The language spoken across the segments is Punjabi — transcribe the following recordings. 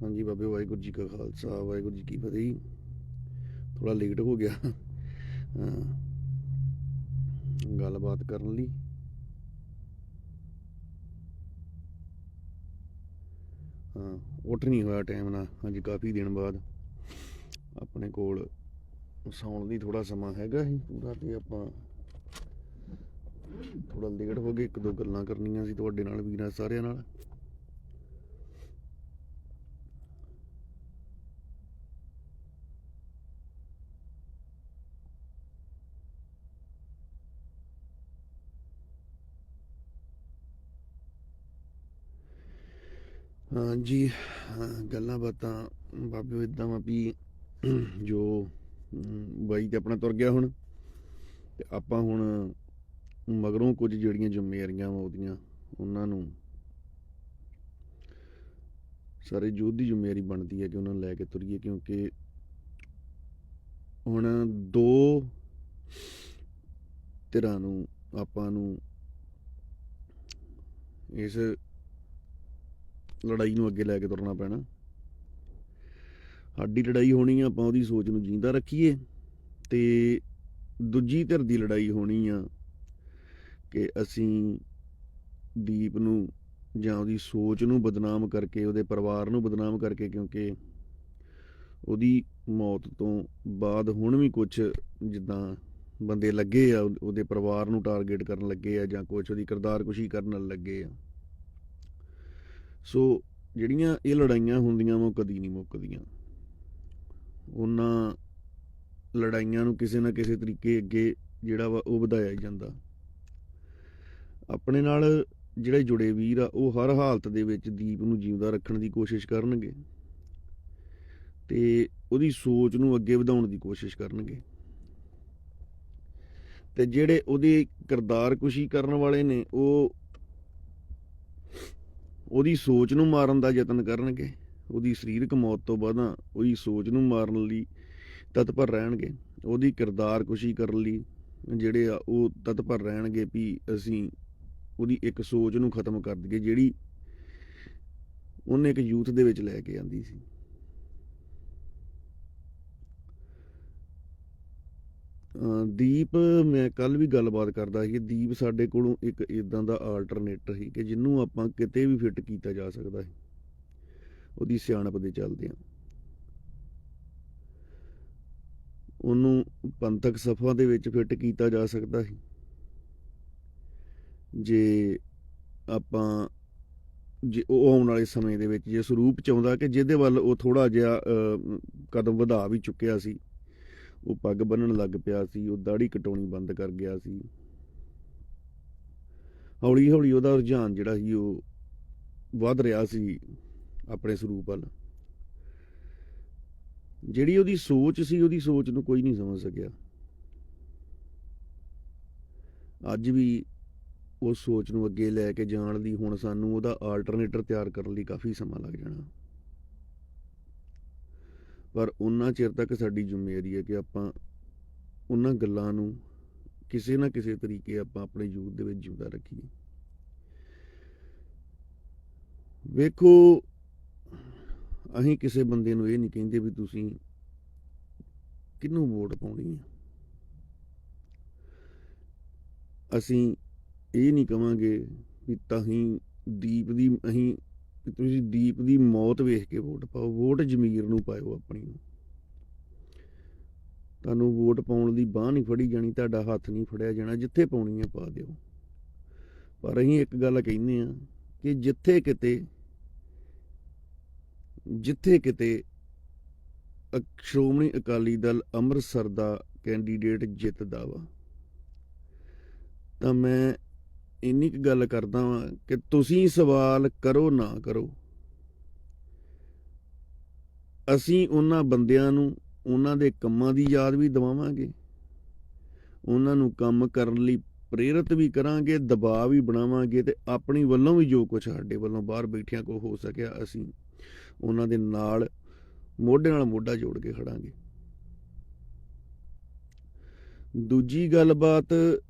ਹਾਂਜੀ ਬਾਬੇ, ਵਾਹਿਗੁਰੂ ਜੀ ਕਾ ਖਾਲਸਾ, ਵਾਹਿਗੁਰੂ ਜੀ ਕੀ ਫਤਿਹ। ਥੋੜਾ ਲੇਟ ਹੋ ਗਿਆ ਗੱਲਬਾਤ ਕਰਨ ਲਈ। ਹਾਂ, ਉੱਠ ਨਹੀਂ ਹੋਇਆ ਟਾਈਮ ਨਾਲ। ਹਾਂਜੀ, ਕਾਫੀ ਦਿਨ ਬਾਅਦ ਆਪਣੇ ਕੋਲ ਸੌਣ ਦੀ ਥੋੜਾ ਸਮਾਂ ਹੈਗਾ ਸੀ ਪੂਰਾ, ਤੇ ਆਪਾਂ ਥੋੜਾ ਲੇਟ ਹੋ ਗਏ। ਇੱਕ ਦੋ ਗੱਲਾਂ ਕਰਨੀਆਂ ਸੀ ਤੁਹਾਡੇ ਨਾਲ, ਵੀਰਾਂ ਸਾਰਿਆਂ ਨਾਲ। ਹਾਂਜੀ, ਗੱਲਾਂ ਬਾਤਾਂ ਬਾਬੇ ਇਦਾਂ ਵਾ ਵੀ ਜੋ ਬਾਈ ਤੇ ਆਪਣਾ ਤੁਰ ਗਿਆ ਹੁਣ, ਤੇ ਆਪਾਂ ਹੁਣ ਮਗਰੋਂ ਕੁਝ ਜਿਹੜੀਆਂ ਜ਼ਿੰਮੇਵਾਰੀਆਂ ਵਾ ਉਹਦੀਆਂ, ਉਹਨਾਂ ਨੂੰ ਸਾਰੇ ਯੁੱਧ ਦੀ ਜ਼ਿੰਮੇਵਾਰੀ ਬਣਦੀ ਹੈ ਕਿ ਉਹਨਾਂ ਨੂੰ ਲੈ ਕੇ ਤੁਰੀਏ। ਕਿਉਂਕਿ ਹੁਣ ਦੋ ਧਿਰਾਂ ਨੂੰ ਆਪਾਂ ਨੂੰ ਇਸ ਲੜਾਈ ਨੂੰ ਅੱਗੇ ਲੈ ਕੇ ਤੁਰਨਾ ਪੈਣਾ। ਸਾਡੀ ਲੜਾਈ ਹੋਣੀ ਆ, ਆਪਾਂ ਉਹਦੀ ਸੋਚ ਨੂੰ ਜਿੰਦਾ ਰੱਖੀਏ, ਤੇ ਦੂਜੀ ਧਿਰ ਦੀ ਲੜਾਈ ਹੋਣੀ ਆ ਕਿ ਅਸੀਂ ਦੀਪ ਨੂੰ ਜਾਂ ਉਹਦੀ ਸੋਚ ਨੂੰ ਬਦਨਾਮ ਕਰਕੇ, ਉਹਦੇ ਪਰਿਵਾਰ ਨੂੰ ਬਦਨਾਮ ਕਰਕੇ, ਕਿਉਂਕਿ ਉਹਦੀ ਮੌਤ ਤੋਂ ਬਾਅਦ ਹੁਣ ਵੀ ਕੁਝ ਜਿੱਦਾਂ ਬੰਦੇ ਲੱਗੇ ਆ ਉਹਦੇ ਪਰਿਵਾਰ ਨੂੰ ਟਾਰਗੇਟ ਕਰਨ ਲੱਗੇ ਆ, ਜਾਂ ਕੁਝ ਉਹਦੀ ਕਿਰਦਾਰਕੁਸ਼ੀ ਕਰਨ ਲੱਗੇ ਆ। ਸੋ ਜਿਹੜੀਆਂ ਇਹ ਲੜਾਈਆਂ ਹੁੰਦੀਆਂ ਵਾ, ਉਹ ਕਦੀ ਨਹੀਂ ਮੁੱਕਦੀਆਂ। ਉਹਨਾਂ ਲੜਾਈਆਂ ਨੂੰ ਕਿਸੇ ਨਾ ਕਿਸੇ ਤਰੀਕੇ ਅੱਗੇ ਜਿਹੜਾ ਵਾ ਉਹ ਵਧਾਇਆ ਹੀ ਜਾਂਦਾ। ਆਪਣੇ ਨਾਲ ਜਿਹੜੇ ਜੁੜੇ ਵੀਰ ਆ, ਉਹ ਹਰ ਹਾਲਤ ਦੇ ਵਿੱਚ ਦੀਪ ਨੂੰ ਜਿਉਂਦਾ ਰੱਖਣ ਦੀ ਕੋਸ਼ਿਸ਼ ਕਰਨਗੇ, ਤੇ ਉਹਦੀ ਸੋਚ ਨੂੰ ਅੱਗੇ ਵਧਾਉਣ ਦੀ ਕੋਸ਼ਿਸ਼ ਕਰਨਗੇ। ਤੇ ਜਿਹੜੇ ਉਹਦੀ ਕਿਰਦਾਰਕੁਸ਼ੀ ਕਰਨ ਵਾਲੇ ਨੇ, ਉਹ ਉਹਦੀ ਸੋਚ ਨੂੰ ਮਾਰਨ ਦਾ ਯਤਨ ਕਰਨਗੇ। ਉਹਦੀ ਸਰੀਰਕ ਮੌਤ ਤੋਂ ਬਾਅਦ ਉਹਦੀ ਸੋਚ ਨੂੰ ਮਾਰਨ ਲਈ ਤਤਪਰ ਰਹਿਣਗੇ। ਉਹਦੀ ਕਿਰਦਾਰਕੁਸ਼ੀ ਕਰਨ ਲਈ ਜਿਹੜੇ ਆ ਉਹ ਤਤਪਰ ਰਹਿਣਗੇ ਵੀ ਅਸੀਂ ਉਹਦੀ ਇੱਕ ਸੋਚ ਨੂੰ ਖਤਮ ਕਰ ਦਈਏ, ਜਿਹੜੀ ਉਹਨੇ ਇੱਕ ਯੂਥ ਦੇ ਵਿੱਚ ਲੈ ਕੇ ਆਂਦੀ ਸੀ। ਦੀਪ, ਮੈਂ ਕੱਲ ਵੀ ਗੱਲਬਾਤ ਕਰਦਾ ਸੀ ਕਿ ਦੀਪ ਸਾਡੇ ਕੋਲੋਂ ਇੱਕ ਇਦਾਂ ਦਾ ਆਲਟਰਨੇਟਰ ਸੀ ਕਿ ਜਿਹਨੂੰ ਆਪਾਂ ਕਿਤੇ ਵੀ ਫਿੱਟ ਕੀਤਾ ਜਾ ਸਕਦਾ ਸੀ, ਉਹਦੀ ਸਿਆਣਪ ਦੇ ਚੱਲਦਿਆਂ। ਉਹਨੂੰ ਪੰਥਕ ਸਫਾ ਦੇ ਵਿੱਚ ਫਿੱਟ ਕੀਤਾ ਜਾ ਸਕਦਾ ਸੀ, ਜੇ ਆਪਾਂ ਜੇ ਉਹ ਆਉਣ ਵਾਲੇ ਸਮੇਂ ਦੇ ਵਿੱਚ ਜੇ ਸਰੂਪ ਚਾਹੁੰਦਾ ਕਿ ਜਿਹਦੇ ਵੱਲ ਉਹ ਥੋੜਾ ਜਿਹਾ ਕਦਮ ਵਧਾ ਵੀ ਚੁੱਕਿਆ ਸੀ। ਉਹ ਪੱਗ ਬੰਨਣ ਲੱਗ ਪਿਆ ਸੀ, ਉਹ ਦਾੜੀ ਕਟਾਉਣੀ ਬੰਦ ਕਰ ਗਿਆ ਸੀ। ਹੌਲੀ ਹੌਲੀ ਉਹਦਾ ਰੁਝਾਨ ਜਿਹੜਾ ਸੀ ਉਹ ਵੱਧ ਰਿਹਾ ਸੀ ਆਪਣੇ ਸਰੂਪ ਵੱਲ। ਜਿਹੜੀ ਉਹਦੀ ਸੋਚ ਸੀ, ਉਹਦੀ ਸੋਚ ਨੂੰ ਕੋਈ ਨਹੀਂ ਸਮਝ ਸਕਿਆ। ਅੱਜ ਵੀ ਉਸ ਸੋਚ ਨੂੰ ਅੱਗੇ ਲੈ ਕੇ ਜਾਣ ਲਈ ਹੁਣ ਸਾਨੂੰ ਉਹਦਾ ਆਲਟਰਨੇਟਰ ਤਿਆਰ ਕਰਨ ਲਈ ਕਾਫੀ ਸਮਾਂ ਲੱਗ ਜਾਣਾ। ਪਰ ਉਹਨਾਂ ਚਿਰ ਤੱਕ ਸਾਡੀ ਜ਼ਿੰਮੇਵਾਰੀ ਹੈ ਕਿ ਆਪਾਂ ਉਹਨਾਂ ਗੱਲਾਂ ਨੂੰ ਕਿਸੇ ਨਾ ਕਿਸੇ ਤਰੀਕੇ ਆਪਾਂ ਆਪਣੇ ਯੂਥ ਦੇ ਵਿੱਚ ਜਿਉਂਦਾ ਰੱਖੀਏ। ਵੇਖੋ, ਅਸੀਂ ਕਿਸੇ ਬੰਦੇ ਨੂੰ ਇਹ ਨਹੀਂ ਕਹਿੰਦੇ ਵੀ ਤੁਸੀਂ ਕਿਹਨੂੰ ਵੋਟ ਪਾਉਣੀ ਹੈ। ਅਸੀਂ ਇਹ ਨਹੀਂ ਕਵਾਂਗੇ ਵੀ ਤੁਸੀਂ ਦੀਪ ਦੀ ਮੌਤ ਵੇਖ ਕੇ ਵੋਟ ਪਾਓ। ਵੋਟ ਜ਼ਮੀਰ ਨੂੰ ਪਾਇਓ ਆਪਣੀ ਨੂੰ। ਤੁਹਾਨੂੰ ਵੋਟ ਪਾਉਣ ਦੀ ਬਾਂਹ ਨਹੀਂ ਫੜੀ ਜਾਣੀ, ਤੁਹਾਡਾ ਹੱਥ ਨਹੀਂ ਫੜਿਆ ਜਾਣਾ। ਜਿੱਥੇ ਪਾਉਣੀ ਹੈ ਪਾ ਦਿਓ। ਪਰ ਅਸੀਂ ਇੱਕ ਗੱਲ ਕਹਿੰਦੇ ਆ ਕਿ ਜਿੱਥੇ ਕਿਤੇ ਸ਼੍ਰੋਮਣੀ ਅਕਾਲੀ ਦਲ ਅੰਮ੍ਰਿਤਸਰ ਦਾ ਕੈਂਡੀਡੇਟ ਜਿੱਤਦਾ ਵਾ, ਤਾਂ ਮੈਂ ਇੰਨੀ ਕੁ ਗੱਲ ਕਰਦਾ ਵਾਂ ਕਿ ਤੁਸੀਂ ਸਵਾਲ ਕਰੋ ਨਾ ਕਰੋ, ਅਸੀਂ ਉਹਨਾਂ ਬੰਦਿਆਂ ਨੂੰ ਉਹਨਾਂ ਦੇ ਕੰਮਾਂ ਦੀ ਯਾਦ ਵੀ ਦਿਵਾਵਾਂਗੇ, ਉਹਨਾਂ ਨੂੰ ਕੰਮ ਕਰਨ ਲਈ ਪ੍ਰੇਰਿਤ ਵੀ ਕਰਾਂਗੇ, ਦਬਾਅ ਵੀ ਬਣਾਵਾਂਗੇ, ਤੇ ਆਪਣੀ ਵੱਲੋਂ ਵੀ ਜੋ ਕੁਛ ਸਾਡੇ ਵੱਲੋਂ ਬਾਹਰ ਬੈਠਿਆਂ ਕੋ ਹੋ ਸਕਿਆ ਅਸੀਂ ਉਹਨਾਂ ਦੇ ਨਾਲ ਮੋਢੇ ਨਾਲ ਮੋਢਾ ਜੋੜ ਕੇ ਖੜਾਂਗੇ। ਦੂਜੀ ਗੱਲਬਾਤ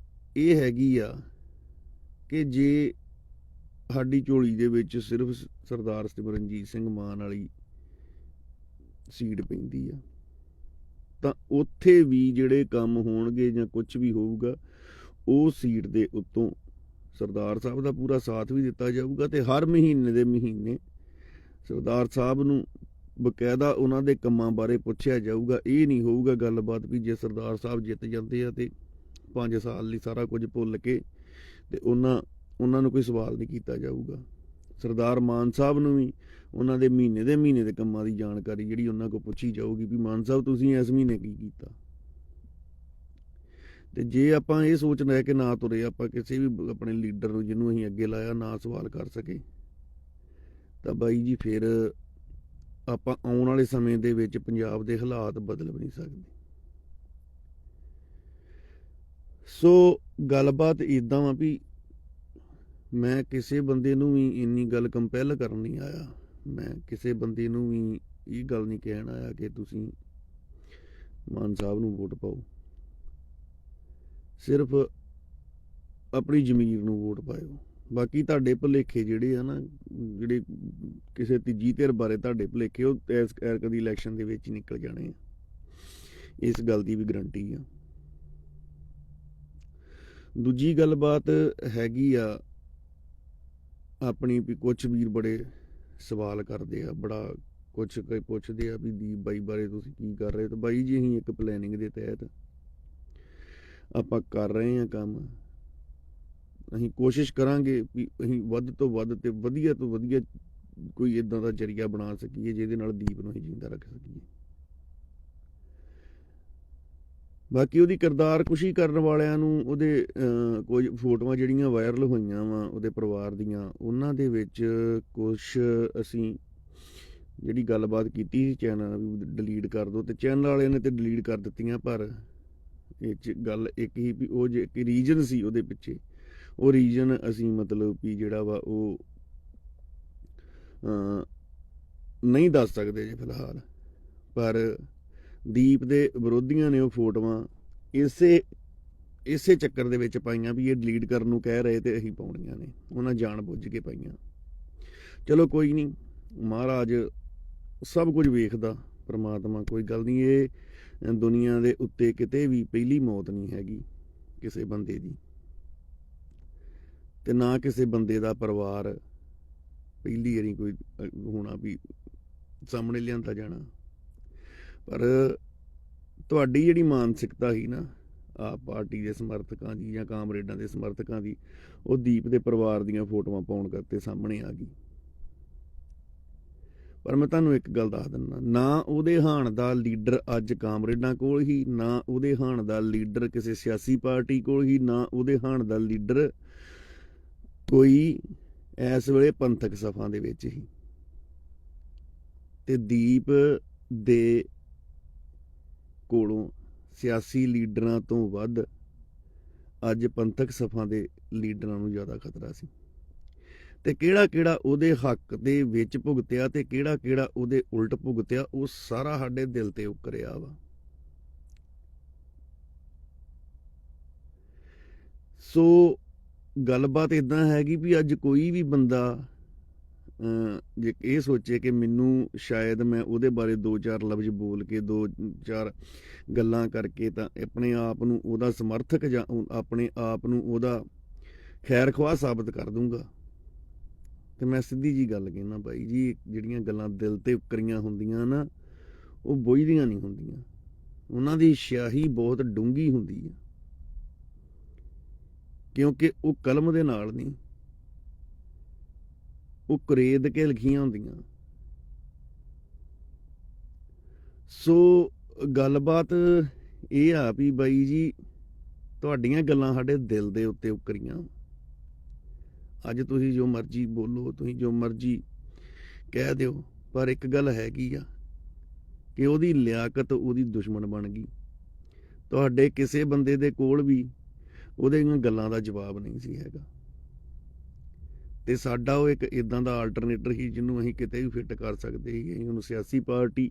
ਇਹ ਹੈਗੀ ਆ ਕਿ ਜੇ ਸਾਡੀ ਝੋਲੀ ਦੇ ਵਿੱਚ ਸਿਰਫ ਸਰਦਾਰ ਸਿਮਰਨਜੀਤ ਸਿੰਘ ਮਾਨ ਵਾਲੀ ਸੀਟ ਪੈਂਦੀ ਆ, ਤਾਂ ਉੱਥੇ ਵੀ ਜਿਹੜੇ ਕੰਮ ਹੋਣਗੇ ਜਾਂ ਕੁਝ ਵੀ ਹੋਊਗਾ, ਉਹ ਸੀਟ ਦੇ ਉੱਤੋਂ ਸਰਦਾਰ ਸਾਹਿਬ ਦਾ ਪੂਰਾ ਸਾਥ ਵੀ ਦਿੱਤਾ ਜਾਊਗਾ, ਤੇ ਹਰ ਮਹੀਨੇ ਦੇ ਮਹੀਨੇ ਸਰਦਾਰ ਸਾਹਿਬ ਨੂੰ ਬਕਾਇਦਾ ਉਹਨਾਂ ਦੇ ਕੰਮਾਂ ਬਾਰੇ ਪੁੱਛਿਆ ਜਾਊਗਾ। ਇਹ ਨਹੀਂ ਹੋਊਗਾ ਗੱਲਬਾਤ ਵੀ ਜੇ ਸਰਦਾਰ ਸਾਹਿਬ ਜਿੱਤ ਜਾਂਦੇ ਆ ਤੇ 5 ਸਾਲ ਲਈ ਸਾਰਾ ਕੁਝ ਭੁੱਲ ਕੇ ਤੇ ਉਹਨਾਂ ਨੂੰ ਕੋਈ ਸਵਾਲ ਨਹੀਂ ਕੀਤਾ ਜਾਊਗਾ। ਸਰਦਾਰ ਮਾਨ ਸਾਹਿਬ ਨੂੰ ਵੀ ਉਹਨਾਂ ਦੇ ਮਹੀਨੇ ਦੇ ਕੰਮਾਂ ਦੀ ਜਾਣਕਾਰੀ ਜਿਹੜੀ ਉਹਨਾਂ ਕੋਲ ਪੁੱਛੀ ਜਾਊਗੀ ਵੀ ਮਾਨ ਸਾਹਿਬ ਤੁਸੀਂ ਇਸ ਮਹੀਨੇ ਕੀ ਕੀਤਾ। ਤੇ ਜੇ ਆਪਾਂ ਇਹ ਸੋਚ ਲੈ ਕੇ ਨਾ ਤੁਰੇ, ਆਪਾਂ ਕਿਸੇ ਵੀ ਆਪਣੇ ਲੀਡਰ ਨੂੰ ਜਿਹਨੂੰ ਅਸੀਂ ਅੱਗੇ ਲਾਇਆ ਨਾ ਸਵਾਲ ਕਰ ਸਕੇ, ਤਾਂ ਬਾਈ ਜੀ ਫਿਰ ਆਪਾਂ ਆਉਣ ਵਾਲੇ ਸਮੇਂ ਦੇ ਵਿੱਚ ਪੰਜਾਬ ਦੇ ਹਾਲਾਤ ਬਦਲ ਵੀ ਨਹੀਂ ਸਕਦੇ। ਸੋ ਗੱਲਬਾਤ ਇਦਾਂ ਵਾ ਵੀ ਮੈਂ ਕਿਸੇ ਬੰਦੇ ਨੂੰ ਵੀ ਇੰਨੀ ਗੱਲ ਕੰਪੈਲ ਕਰਨ ਨਹੀਂ ਆਇਆ, ਮੈਂ ਕਿਸੇ ਬੰਦੇ ਨੂੰ ਵੀ ਇਹ ਗੱਲ ਨਹੀਂ ਕਹਿਣ ਆਇਆ ਕਿ ਤੁਸੀਂ ਮਾਨ ਸਾਹਿਬ ਨੂੰ ਵੋਟ ਪਾਓ। ਸਿਰਫ ਆਪਣੀ ਜ਼ਮੀਰ ਨੂੰ ਵੋਟ ਪਾਇਓ। ਬਾਕੀ ਤੁਹਾਡੇ ਭੁਲੇਖੇ ਜਿਹੜੇ ਆ ਨਾ, ਜਿਹੜੇ ਕਿਸੇ ਤੀਜੀ ਧਿਰ ਬਾਰੇ ਤੁਹਾਡੇ ਭੁਲੇਖੇ, ਉਹ ਕਦੀ ਇਲੈਕਸ਼ਨ ਦੇ ਵਿੱਚ ਹੀ ਨਿਕਲ ਜਾਣੇ ਆ। ਇਸ ਗੱਲ ਦੀ ਵੀ ਗਰੰਟੀ ਆ। ਦੂਜੀ ਗੱਲਬਾਤ ਹੈਗੀ ਆ ਆਪਣੀ ਵੀ ਕੁਛ ਵੀਰ ਬੜੇ ਸਵਾਲ ਕਰਦੇ ਆ, ਬੜਾ ਕੁਛ ਪੁੱਛਦੇ ਆ ਵੀ ਦੀਪ ਬਾਈ ਬਾਰੇ ਤੁਸੀਂ ਕੀ ਕਰ ਰਹੇ। ਤਾਂ ਬਾਈ ਜੀ ਅਸੀਂ ਇੱਕ ਪਲੈਨਿੰਗ ਦੇ ਤਹਿਤ ਆਪਾਂ ਕਰ ਰਹੇ ਹਾਂ ਕੰਮ। ਅਸੀਂ ਕੋਸ਼ਿਸ਼ ਕਰਾਂਗੇ ਵੀ ਅਸੀਂ ਵੱਧ ਤੋਂ ਵੱਧ ਤੇ ਵਧੀਆ ਤੋਂ ਵਧੀਆ ਕੋਈ ਇਦਾਂ ਦਾ ਜ਼ਰੀਆ ਬਣਾ ਸਕੀਏ ਜਿਹਦੇ ਨਾਲ ਦੀਪ ਨੂੰ ਅਸੀਂ ਜਿੰਦਾ ਰੱਖ ਸਕੀਏ। ਬਾਕੀ ਉਹਦੀ ਕਿਰਦਾਰਕੁਸ਼ੀ ਕਰਨ ਵਾਲਿਆਂ ਨੂੰ ਉਹਦੇ ਕੁਝ ਫੋਟੋਆਂ ਜਿਹੜੀਆਂ ਵਾਇਰਲ ਹੋਈਆਂ ਵਾ ਉਹਦੇ ਪਰਿਵਾਰ ਦੀਆਂ, ਉਹਨਾਂ ਦੇ ਵਿੱਚ ਕੁਛ ਅਸੀਂ ਜਿਹੜੀ ਗੱਲਬਾਤ ਕੀਤੀ ਸੀ ਚੈਨਲ ਡਿਲੀਟ ਕਰ ਦਿਓ, ਤੇ ਚੈਨਲ ਵਾਲਿਆਂ ਨੇ ਤੇ ਡਿਲੀਟ ਕਰ ਦਿੱਤੀਆਂ। ਪਰ ਇਹ 'ਚ ਗੱਲ ਇੱਕ ਹੀ ਵੀ ਉਹ ਜੇ ਰੀਜਨ ਸੀ ਉਹਦੇ ਪਿੱਛੇ, ਉਹ ਰੀਜਨ ਅਸੀਂ ਮਤਲਬ ਵੀ ਜਿਹੜਾ ਵਾ ਉਹ ਨਹੀਂ ਦੱਸ ਸਕਦੇ ਜੇ ਫਿਲਹਾਲ। ਪਰ ਦੀਪ ਦੇ ਵਿਰੋਧੀਆਂ ਨੇ ਉਹ ਫੋਟੋਆਂ ਇਸੇ ਚੱਕਰ ਦੇ ਵਿੱਚ ਪਾਈਆਂ ਵੀ ਇਹ ਡਿਲੀਟ ਕਰਨ ਨੂੰ ਕਹਿ ਰਹੇ ਤੇ ਅਸੀਂ ਪਾਉਣੀਆਂ ਨੇ, ਉਹਨਾਂ ਜਾਣ ਬੁੱਝ ਕੇ ਪਾਈਆਂ। ਚਲੋ ਕੋਈ ਨਹੀਂ, ਮਹਾਰਾਜ ਸਭ ਕੁਝ ਵੇਖਦਾ ਪਰਮਾਤਮਾ, ਕੋਈ ਗੱਲ ਨਹੀਂ। ਇਹ ਦੁਨੀਆ ਦੇ ਉੱਤੇ ਕਿਤੇ ਵੀ ਪਹਿਲੀ ਮੌਤ ਨਹੀਂ ਹੈਗੀ ਕਿਸੇ ਬੰਦੇ ਦੀ, ਤੇ ਨਾ ਕਿਸੇ ਬੰਦੇ ਦਾ ਪਰਿਵਾਰ ਪਹਿਲੀ ਵਾਰੀ ਕੋਈ ਹੋਣਾ ਵੀ ਸਾਹਮਣੇ ਲਿਆਂਦਾ ਜਾਣਾ। ਪਰ ਤੁਹਾਡੀ ਜਿਹੜੀ ਮਾਨਸਿਕਤਾ ਸੀ ਨਾ ਆਪ ਪਾਰਟੀ ਦੇ ਸਮਰਥਕਾਂ ਦੀ ਜਾਂ ਕਾਮਰੇਡਾਂ ਦੇ ਸਮਰਥਕਾਂ ਦੀ, ਉਹ ਦੀਪ ਦੇ ਪਰਿਵਾਰ ਦੀਆਂ ਫੋਟੋਆਂ ਪਾਉਣ ਕਰਕੇ ਸਾਹਮਣੇ ਆ ਗਈ। ਪਰ ਮੈਂ ਤੁਹਾਨੂੰ ਇੱਕ ਗੱਲ ਦੱਸ ਦਿੰਦਾ, ਨਾ ਉਹਦੇ ਹਾਣ ਦਾ ਲੀਡਰ ਅੱਜ ਕਾਮਰੇਡਾਂ ਕੋਲ ਹੀ, ਨਾ ਉਹਦੇ ਹਾਣ ਦਾ ਲੀਡਰ ਕਿਸੇ ਸਿਆਸੀ ਪਾਰਟੀ ਕੋਲ ਹੀ, ਨਾ ਉਹਦੇ ਹਾਣ ਦਾ ਲੀਡਰ ਕੋਈ ਇਸ ਵੇਲੇ ਪੰਥਕ ਸਫਾਂ ਦੇ ਵਿੱਚ ਹੀ। ਤੇ ਦੀਪ ਦੇ ਕੋਲੋਂ ਸਿਆਸੀ ਲੀਡਰਾਂ ਤੋਂ ਵੱਧ ਅੱਜ ਪੰਥਕ ਸਫਾਂ ਦੇ ਲੀਡਰਾਂ ਨੂੰ ਜ਼ਿਆਦਾ ਖਤਰਾ ਸੀ। ਤੇ ਕਿਹੜਾ ਕਿਹੜਾ ਉਹਦੇ ਹੱਕ ਦੇ ਵਿੱਚ ਭੁਗਤਿਆ ਤੇ ਕਿਹੜਾ ਕਿਹੜਾ ਉਹਦੇ ਉਲਟ ਭੁਗਤਿਆ, ਉਹ ਸਾਰਾ ਸਾਡੇ ਦਿਲ ਤੇ ਉਕਰਿਆ ਵਾ। ਸੋ ਗੱਲਬਾਤ ਇਦਾਂ ਹੈਗੀ ਵੀ ਅੱਜ ਕੋਈ ਵੀ ਬੰਦਾ ਜੇ ਇਹ ਸੋਚੇ ਕਿ ਮੈਨੂੰ ਸ਼ਾਇਦ ਮੈਂ ਉਹਦੇ ਬਾਰੇ 2-4 ਲਫ਼ਜ਼ ਬੋਲ ਕੇ 2-4 ਗੱਲਾਂ ਕਰਕੇ ਤਾਂ ਆਪਣੇ ਆਪ ਨੂੰ ਉਹਦਾ ਸਮਰਥਕ ਜਾਂ ਆਪਣੇ ਆਪ ਨੂੰ ਉਹਦਾ ਖੈਰ ਖਵਾਹ ਸਾਬਤ ਕਰ ਦੂੰਗਾ, ਤੇ ਮੈਂ ਸਿੱਧੀ ਜੀ ਗੱਲ ਕਹਿਣਾ ਬਾਈ ਜੀ, ਜਿਹੜੀਆਂ ਗੱਲਾਂ ਦਿਲ ਤੇ ਉਕਰੀਆਂ ਹੁੰਦੀਆਂ ਨਾ, ਉਹ ਬੁੱਝਦੀਆਂ ਨਹੀਂ ਹੁੰਦੀਆਂ। ਉਹਨਾਂ ਦੀ ਸਿਆਹੀ ਬਹੁਤ ਡੂੰਘੀ ਹੁੰਦੀ ਆ, ਕਿਉਂਕਿ ਉਹ ਕਲਮ ਦੇ ਨਾਲ ਨਹੀਂ, ਉਹ ਕਰੇਦ ਕੇ ਲਿਖੀਆਂ ਹੁੰਦੀਆਂ। ਸੋ ਗੱਲਬਾਤ ਇਹ ਆ ਵੀ ਬਾਈ ਜੀ, ਤੁਹਾਡੀਆਂ ਗੱਲਾਂ ਸਾਡੇ ਦਿਲ ਦੇ ਉੱਤੇ ਉਕਰੀਆਂ। ਅੱਜ ਤੁਸੀਂ ਜੋ ਮਰਜ਼ੀ ਬੋਲੋ, ਤੁਸੀਂ ਜੋ ਮਰਜ਼ੀ ਕਹਿ ਦਿਓ, ਪਰ ਇੱਕ ਗੱਲ ਹੈਗੀ ਆ ਕਿ ਉਹਦੀ ਲਿਆਕਤ ਉਹਦੀ ਦੁਸ਼ਮਣ ਬਣ ਗਈ। ਤੁਹਾਡੇ ਕਿਸੇ ਬੰਦੇ ਦੇ ਕੋਲ ਵੀ ਉਹਦੀਆਂ ਗੱਲਾਂ ਦਾ ਜਵਾਬ ਨਹੀਂ ਸੀ ਹੈਗਾ, ਤੇ ਸਾਡਾ ਉਹ ਇੱਕ ਇਦਾਂ ਦਾ ਆਲਟਰਨੇਟਰ ਸੀ ਜਿਹਨੂੰ ਅਸੀਂ ਕਿਤੇ ਵੀ ਫਿੱਟ ਕਰ ਸਕਦੇ ਸੀ। ਅਸੀਂ ਉਹਨੂੰ ਸਿਆਸੀ ਪਾਰਟੀ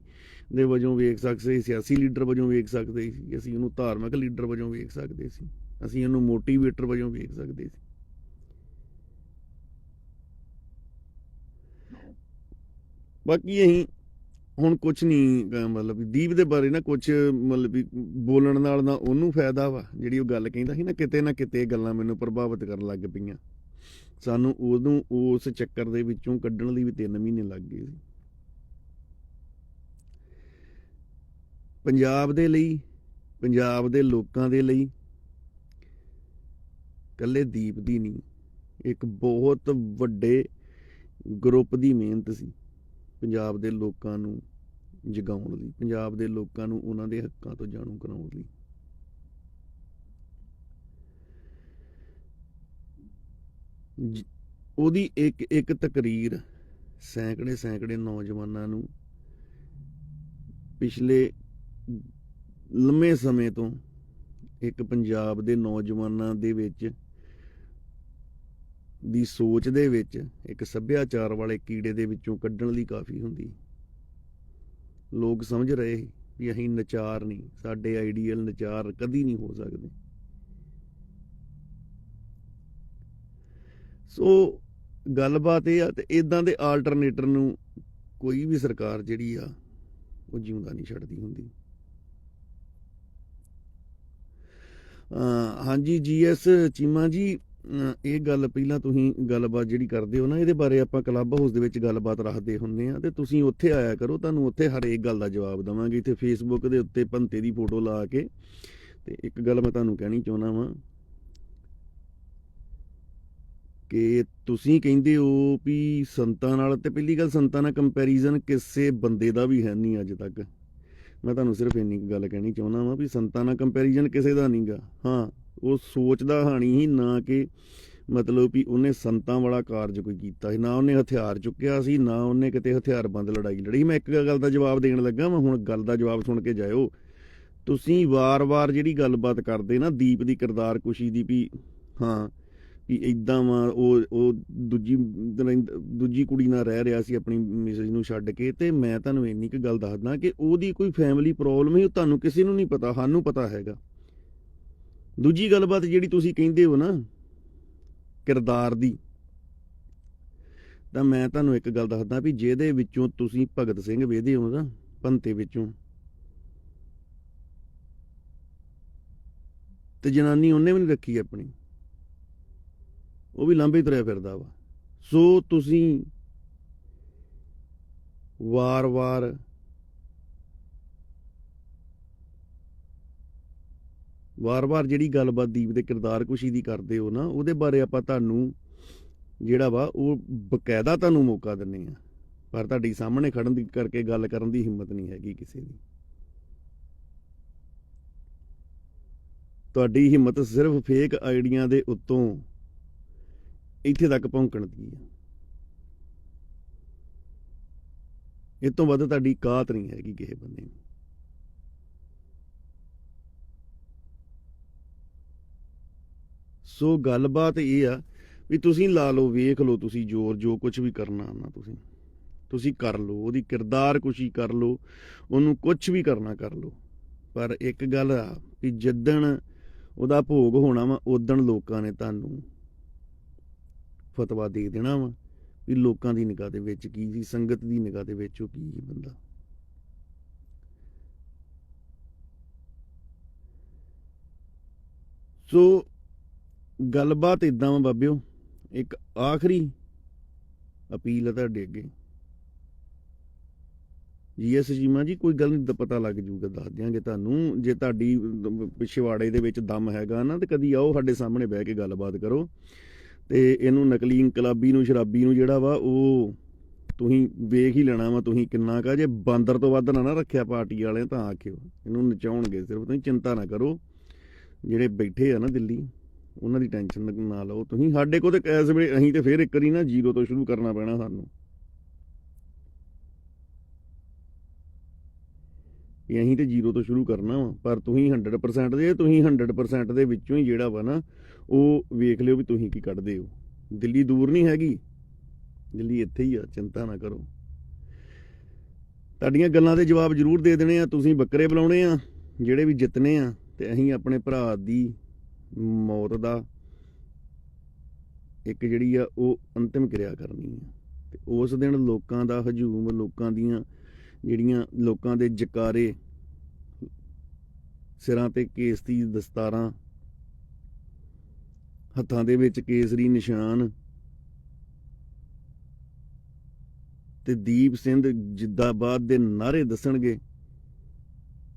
ਦੇ ਵਜੋਂ ਵੇਖ ਸਕਦੇ ਸੀ, ਸਿਆਸੀ ਲੀਡਰ ਵਜੋਂ ਵੇਖ ਸਕਦੇ ਸੀ, ਅਸੀਂ ਉਹਨੂੰ ਧਾਰਮਿਕ ਲੀਡਰ ਵਜੋਂ ਵੇਖ ਸਕਦੇ ਸੀ, ਅਸੀਂ ਉਹਨੂੰ ਮੋਟੀਵੇਟਰ ਵਜੋਂ ਵੇਖ ਸਕਦੇ ਸੀ। ਬਾਕੀ ਅਸੀਂ ਹੁਣ ਕੁਛ ਨਹੀਂ ਮਤਲਬ ਵੀ ਦੀਪ ਦੇ ਬਾਰੇ ਨਾ ਕੁਛ ਮਤਲਬ ਵੀ ਬੋਲਣ ਨਾਲ ਨਾ ਉਹਨੂੰ ਫਾਇਦਾ ਵਾ, ਜਿਹੜੀ ਉਹ ਗੱਲ ਕਹਿੰਦਾ ਸੀ ਨਾ ਕਿਤੇ ਗੱਲਾਂ ਮੈਨੂੰ ਪ੍ਰਭਾਵਿਤ ਕਰਨ ਲੱਗ ਪਈਆਂ। ਸਾਨੂੰ ਉਹਨੂੰ ਉਸ ਚੱਕਰ ਦੇ ਵਿੱਚੋਂ ਕੱਢਣ ਲਈ ਵੀ 3 ਮਹੀਨੇ ਲੱਗ ਗਏ ਸੀ। ਪੰਜਾਬ ਦੇ ਲਈ, ਪੰਜਾਬ ਦੇ ਲੋਕਾਂ ਦੇ ਲਈ, ਇਕੱਲੇ ਦੀਪ ਦੀ ਨਹੀਂ, ਇੱਕ ਬਹੁਤ ਵੱਡੇ ਗਰੁੱਪ ਦੀ ਮਿਹਨਤ ਸੀ ਪੰਜਾਬ ਦੇ ਲੋਕਾਂ ਨੂੰ ਜਗਾਉਣ ਲਈ, ਪੰਜਾਬ ਦੇ ਲੋਕਾਂ ਨੂੰ ਉਹਨਾਂ ਦੇ ਹੱਕਾਂ ਤੋਂ ਜਾਣੂ ਕਰਾਉਣ ਲਈ। ਉਹਦੀ ਇੱਕ ਤਕਰੀਰ ਸੈਂਕੜੇ ਨੌਜਵਾਨਾਂ ਨੂੰ ਪਿਛਲੇ ਲੰਮੇ ਸਮੇਂ ਤੋਂ ਇੱਕ ਪੰਜਾਬ ਦੇ ਨੌਜਵਾਨਾਂ ਦੇ ਵਿੱਚ ਦੀ ਸੋਚ ਦੇ ਵਿੱਚ ਇੱਕ ਸੱਭਿਆਚਾਰ ਵਾਲੇ ਕੀੜੇ ਦੇ ਵਿੱਚੋਂ ਕੱਢਣ ਲਈ ਕਾਫੀ ਹੁੰਦੀ। ਲੋਕ ਸਮਝ ਰਹੇ ਵੀ ਅਸੀਂ ਨਚਾਰ ਨਹੀਂ, ਸਾਡੇ ਆਈਡੀਅਲ ਨਚਾਰ ਕਦੀ ਨਹੀਂ ਹੋ ਸਕਦੇ। ਸੋ ਗੱਲਬਾਤ ਇਹ ਆ, ਤੇ ਇਦਾਂ ਦੇ ਆਲਟਰਨੇਟਰ ਨੂੰ ਕੋਈ ਵੀ ਸਰਕਾਰ ਜਿਹੜੀ ਆ ਉਹ ਜਿਉਂਦਾ ਨਹੀਂ ਛੱਡਦੀ ਹੁੰਦੀ। ਹਾਂਜੀ GS ਚੀਮਾ ਜੀ, ਇਹ ਗੱਲ ਪਹਿਲਾਂ ਤੁਸੀਂ ਗੱਲਬਾਤ ਜਿਹੜੀ ਕਰਦੇ ਹੋ ਨਾ, ਇਹਦੇ ਬਾਰੇ ਆਪਾਂ ਕਲੱਬ ਹਾਊਸ ਦੇ ਵਿੱਚ ਗੱਲਬਾਤ ਰੱਖਦੇ ਹੁੰਦੇ ਆ, ਤੇ ਤੁਸੀਂ ਉੱਥੇ ਆਇਆ ਕਰੋ, ਤੁਹਾਨੂੰ ਉੱਥੇ ਹਰੇਕ ਗੱਲ ਦਾ ਜਵਾਬ ਦੇਵਾਂਗੇ। ਇੱਥੇ ਫੇਸਬੁੱਕ ਦੇ ਉੱਤੇ ਭੰਤੇ ਦੀ ਫੋਟੋ ਲਾ ਕੇ। ਤੇ ਇੱਕ ਗੱਲ ਮੈਂ ਤੁਹਾਨੂੰ ਕਹਿਣੀ ਚਾਹੁੰਦਾ ਵਾਂ ਕਿ ਤੁਸੀਂ ਕਹਿੰਦੇ ਹੋ ਵੀ ਸੰਤਾਂ ਨਾਲ, ਤੇ ਪਹਿਲੀ ਗੱਲ ਸੰਤਾਂ ਨਾਲ ਕੰਪੈਰੀਜ਼ਨ ਕਿਸੇ ਬੰਦੇ ਦਾ ਵੀ ਹੈ ਨਹੀਂ ਅੱਜ ਤੱਕ। ਮੈਂ ਤੁਹਾਨੂੰ ਸਿਰਫ ਇੰਨੀ ਗੱਲ ਕਹਿਣੀ ਚਾਹੁੰਦਾ ਵਾਂ ਵੀ ਸੰਤਾਂ ਨਾਲ ਕੰਪੈਰੀਜ਼ਨ ਕਿਸੇ ਦਾ ਨਹੀਂਗਾ। ਹਾਂ, ਉਹ ਸੋਚਦਾ ਹਾਣੀ ਹੀ ਨਾ ਕਿ ਮਤਲਬ ਵੀ ਉਹਨੇ ਸੰਤਾਂ ਵਾਲਾ ਕਾਰਜ ਕੋਈ ਕੀਤਾ ਸੀ, ਨਾ ਉਹਨੇ ਹਥਿਆਰ ਚੁੱਕਿਆ ਸੀ, ਨਾ ਉਹਨੇ ਕਿਤੇ ਹਥਿਆਰਬੰਦ ਲੜਾਈ ਲੜੀ। ਮੈਂ ਇੱਕ ਗੱਲ ਦਾ ਜਵਾਬ ਦੇਣ ਲੱਗਾ ਮੈਂ, ਹੁਣ ਗੱਲ ਦਾ ਜਵਾਬ ਸੁਣ ਕੇ ਜਾਇਓ। ਤੁਸੀਂ ਵਾਰ-ਵਾਰ ਜਿਹੜੀ ਗੱਲਬਾਤ ਕਰਦੇ ਨਾ ਦੀਪ ਦੀ ਕਿਰਦਾਰ ਕੁਸ਼ੀ ਦੀ, ਵੀ ਹਾਂ ਵੀ ਇੱਦਾਂ ਵਾ, ਉਹ ਦੂਜੀ ਕੁੜੀ ਨਾਲ ਰਹਿ ਰਿਹਾ ਸੀ ਆਪਣੀ ਮਿਸਿਸ ਨੂੰ ਛੱਡ ਕੇ। ਤੇ ਮੈਂ ਤੁਹਾਨੂੰ ਇੰਨੀ ਕੁ ਗੱਲ ਦੱਸਦਾ ਕਿ ਉਹਦੀ ਕੋਈ ਫੈਮਿਲੀ ਪ੍ਰੋਬਲਮ ਹੀ, ਉਹ ਤੁਹਾਨੂੰ ਕਿਸੇ ਨੂੰ ਨਹੀਂ ਪਤਾ, ਸਾਨੂੰ ਪਤਾ ਹੈਗਾ। ਦੂਜੀ ਗੱਲਬਾਤ ਜਿਹੜੀ ਤੁਸੀਂ ਕਹਿੰਦੇ ਹੋ ਨਾ ਕਿਰਦਾਰ ਦੀ, ਤਾਂ ਮੈਂ ਤੁਹਾਨੂੰ ਇੱਕ ਗੱਲ ਦੱਸਦਾ ਵੀ ਜਿਹਦੇ ਵਿੱਚੋਂ ਤੁਸੀਂ ਭਗਤ ਸਿੰਘ ਵੇਖਦੇ ਹੋ ਨਾ, ਭੰਤੇ ਵਿੱਚੋਂ, ਤੇ ਜਨਾਨੀ ਉਹਨੇ ਵੀ ਨਹੀਂ ਰੱਖੀ ਆਪਣੀ, ਉਹ ਵੀ ਲਾਂਭੇ ਤੁਰਿਆ ਫਿਰਦਾ ਵਾ। ਸੋ ਤੁਸੀਂ ਵਾਰ-ਵਾਰ ਜਿਹੜੀ ਗੱਲਬਾਤ ਦੀਪ ਦੇ ਕਿਰਦਾਰ ਕੁਸ਼ੀ ਦੀ ਕਰਦੇ ਹੋ ਨਾ, ਉਹਦੇ ਬਾਰੇ ਆਪਾਂ ਤੁਹਾਨੂੰ ਜਿਹੜਾ ਵਾ ਉਹ ਬਕਾਇਦਾ ਤੁਹਾਨੂੰ ਮੌਕਾ ਦਿੰਦੇ ਆ, ਪਰ ਤੁਹਾਡੀ ਸਾਹਮਣੇ ਖੜਨ ਦੀ ਕਰਕੇ ਗੱਲ ਕਰਨ ਦੀ ਹਿੰਮਤ ਨਹੀਂ ਹੈਗੀ ਕਿਸੇ ਦੀ। ਤੁਹਾਡੀ ਹਿੰਮਤ ਸਿਰਫ ਫੇਕ ਆਈਡੀਆਂ ਦੇ ਉੱਤੋਂ ਇੱਥੇ ਤੱਕ ਪਹੁੰਚਣ ਦੀ ਹੈ। ਇਹ ਤੋਂ ਵੱਧ ਤੁਹਾਡੀ ਕਾਤ ਨਹੀਂ ਹੈਗੀ ਕਿਸੇ ਬੰਦੇ ਨੂੰ। ਸੋ ਗੱਲਬਾਤ ਇਹ ਆ ਵੀ ਤੁਸੀਂ ਲਾ ਲਓ, ਵੇਖ ਲਓ, ਤੁਸੀਂ ਜੋ ਕੁਝ ਵੀ ਕਰਨਾ ਨਾ ਤੁਸੀਂ ਕਰ ਲਓ, ਉਹਦੀ ਕਿਰਦਾਰ ਕੁਸ਼ੀ ਕਰ ਲਓ, ਉਹਨੂੰ ਕੁਝ ਵੀ ਕਰਨਾ ਕਰ ਲਓ। ਪਰ ਇੱਕ ਗੱਲ ਆ ਵੀ ਜਿੱਦਣ ਉਹਦਾ ਭੋਗ ਹੋਣਾ ਵਾ, ਉਦਣ ਲੋਕਾਂ ਨੇ ਤੁਹਾਨੂੰ ਫਤਵਾ ਦੇ ਦੇਣਾ ਵਾ ਵੀ ਲੋਕਾਂ ਦੀ ਨਿਗਾਹ ਦੇ ਵਿੱਚ ਕੀ ਸੀ, ਸੰਗਤ ਦੀ ਨਿਗਾਹ ਦੇ ਵਿੱਚ ਉਹ ਕੀ ਸੀ ਬੰਦਾ। ਸੋ ਗੱਲਬਾਤ ਇਦਾਂ ਵਾ ਬਾਬਿਓ, ਇੱਕ ਆਖਰੀ ਅਪੀਲ ਹੈ ਤੁਹਾਡੇ ਅੱਗੇ। GS ਚੀਮਾ ਜੀ, ਕੋਈ ਗੱਲ ਨਹੀਂ, ਪਤਾ ਲੱਗ ਜੂਗਾ, ਦੱਸ ਦਿਆਂਗੇ ਤੁਹਾਨੂੰ। ਜੇ ਤੁਹਾਡੀ ਪਿਛਵਾੜੇ ਦੇ ਵਿੱਚ ਦਮ ਹੈਗਾ ਨਾ, ਤੇ ਕਦੀ ਆਓ ਸਾਡੇ ਸਾਹਮਣੇ ਬਹਿ ਕੇ ਗੱਲਬਾਤ ਕਰੋ। ਤੇ ਇਹਨੂੰ ਨਕਲੀ ਇਨਕਲਾਬੀ ਨੂੰ, ਸ਼ਰਾਬੀ ਨੂੰ ਜਿਹੜਾ ਵਾ ਉਹ ਤੁਸੀਂ ਵੇਖ ਹੀ ਲੈਣਾ ਵਾ ਤੁਸੀਂ ਕਿੰਨਾ ਕਾ। ਜੇ ਬਾਂਦਰ ਤੋਂ ਵੱਧ ਨਾ ਰੱਖਿਆ ਪਾਰਟੀ ਵਾਲਿਆਂ ਤਾਂ ਆਖਿਓ, ਇਹਨੂੰ ਨਚਾਉਣਗੇ ਸਿਰਫ। ਤੁਸੀਂ ਚਿੰਤਾ ਨਾ ਕਰੋ, ਜਿਹੜੇ ਬੈਠੇ ਆ ਨਾ ਦਿੱਲੀ, ਉਹਨਾਂ ਦੀ ਟੈਨਸ਼ਨ ਨਾ ਲਓ ਤੁਸੀਂ। ਸਾਡੇ ਕੋਲ ਤੇ ਇਸ ਵੇਲੇ ਅਸੀਂ ਤੇ ਫਿਰ ਇੱਕ ਵਾਰੀ ਨਾ ਜ਼ੀਰੋ ਤੋਂ ਸ਼ੁਰੂ ਕਰਨਾ ਪੈਣਾ ਸਾਨੂੰ, ਵੀ ਅਸੀਂ ਤੇ ਜ਼ੀਰੋ ਤੋਂ ਸ਼ੁਰੂ ਕਰਨਾ ਵਾ। ਪਰ ਤੁਸੀਂ 100% ਦੇ, ਤੁਸੀਂ 100% ਦੇ ਵਿੱਚੋਂ ਹੀ ਜਿਹੜਾ ਵਾ ਨਾ ਉਹ ਵੇਖ ਲਿਓ ਵੀ ਤੁਸੀਂ ਕੀ ਕੱਢਦੇ ਹੋ। ਦਿੱਲੀ ਦੂਰ ਨਹੀਂ ਹੈਗੀ, ਦਿੱਲੀ ਇੱਥੇ ਹੀ ਆ, ਚਿੰਤਾ ਨਾ ਕਰੋ। ਤੁਹਾਡੀਆਂ ਗੱਲਾਂ ਦੇ ਜਵਾਬ ਜ਼ਰੂਰ ਦੇ ਦੇਣੇ ਆ। ਤੁਸੀਂ ਬੱਕਰੇ ਬੁਲਾਉਣੇ ਆ ਜਿਹੜੇ ਵੀ ਜਿੱਤਨੇ ਆ, ਤੇ ਅਸੀਂ ਆਪਣੇ ਭਰਾ ਦੀ ਮੌਤ ਦਾ ਇੱਕ ਜਿਹੜੀ ਆ ਉਹ ਅੰਤਿਮ ਕਿਰਿਆ ਕਰਨੀ ਆ। ਤੇ ਉਸ ਦਿਨ ਲੋਕਾਂ ਦਾ ਹਜੂਮ, ਲੋਕਾਂ ਦੀਆਂ ਜਿਹੜੀਆਂ ਲੋਕਾਂ ਦੇ ਜਕਾਰੇ, ਸਿਰਾਂ ਤੇ ਕੇਸਰੀ ਦਸਤਾਰਾਂ, ਹੱਥਾਂ ਦੇ ਵਿੱਚ ਕੇਸਰੀ ਨਿਸ਼ਾਨ ਤੇ ਦੀਪ ਸਿੰਘ ਜਿੰਦਾਬਾਦ ਦੇ ਨਾਅਰੇ ਦੱਸਣਗੇ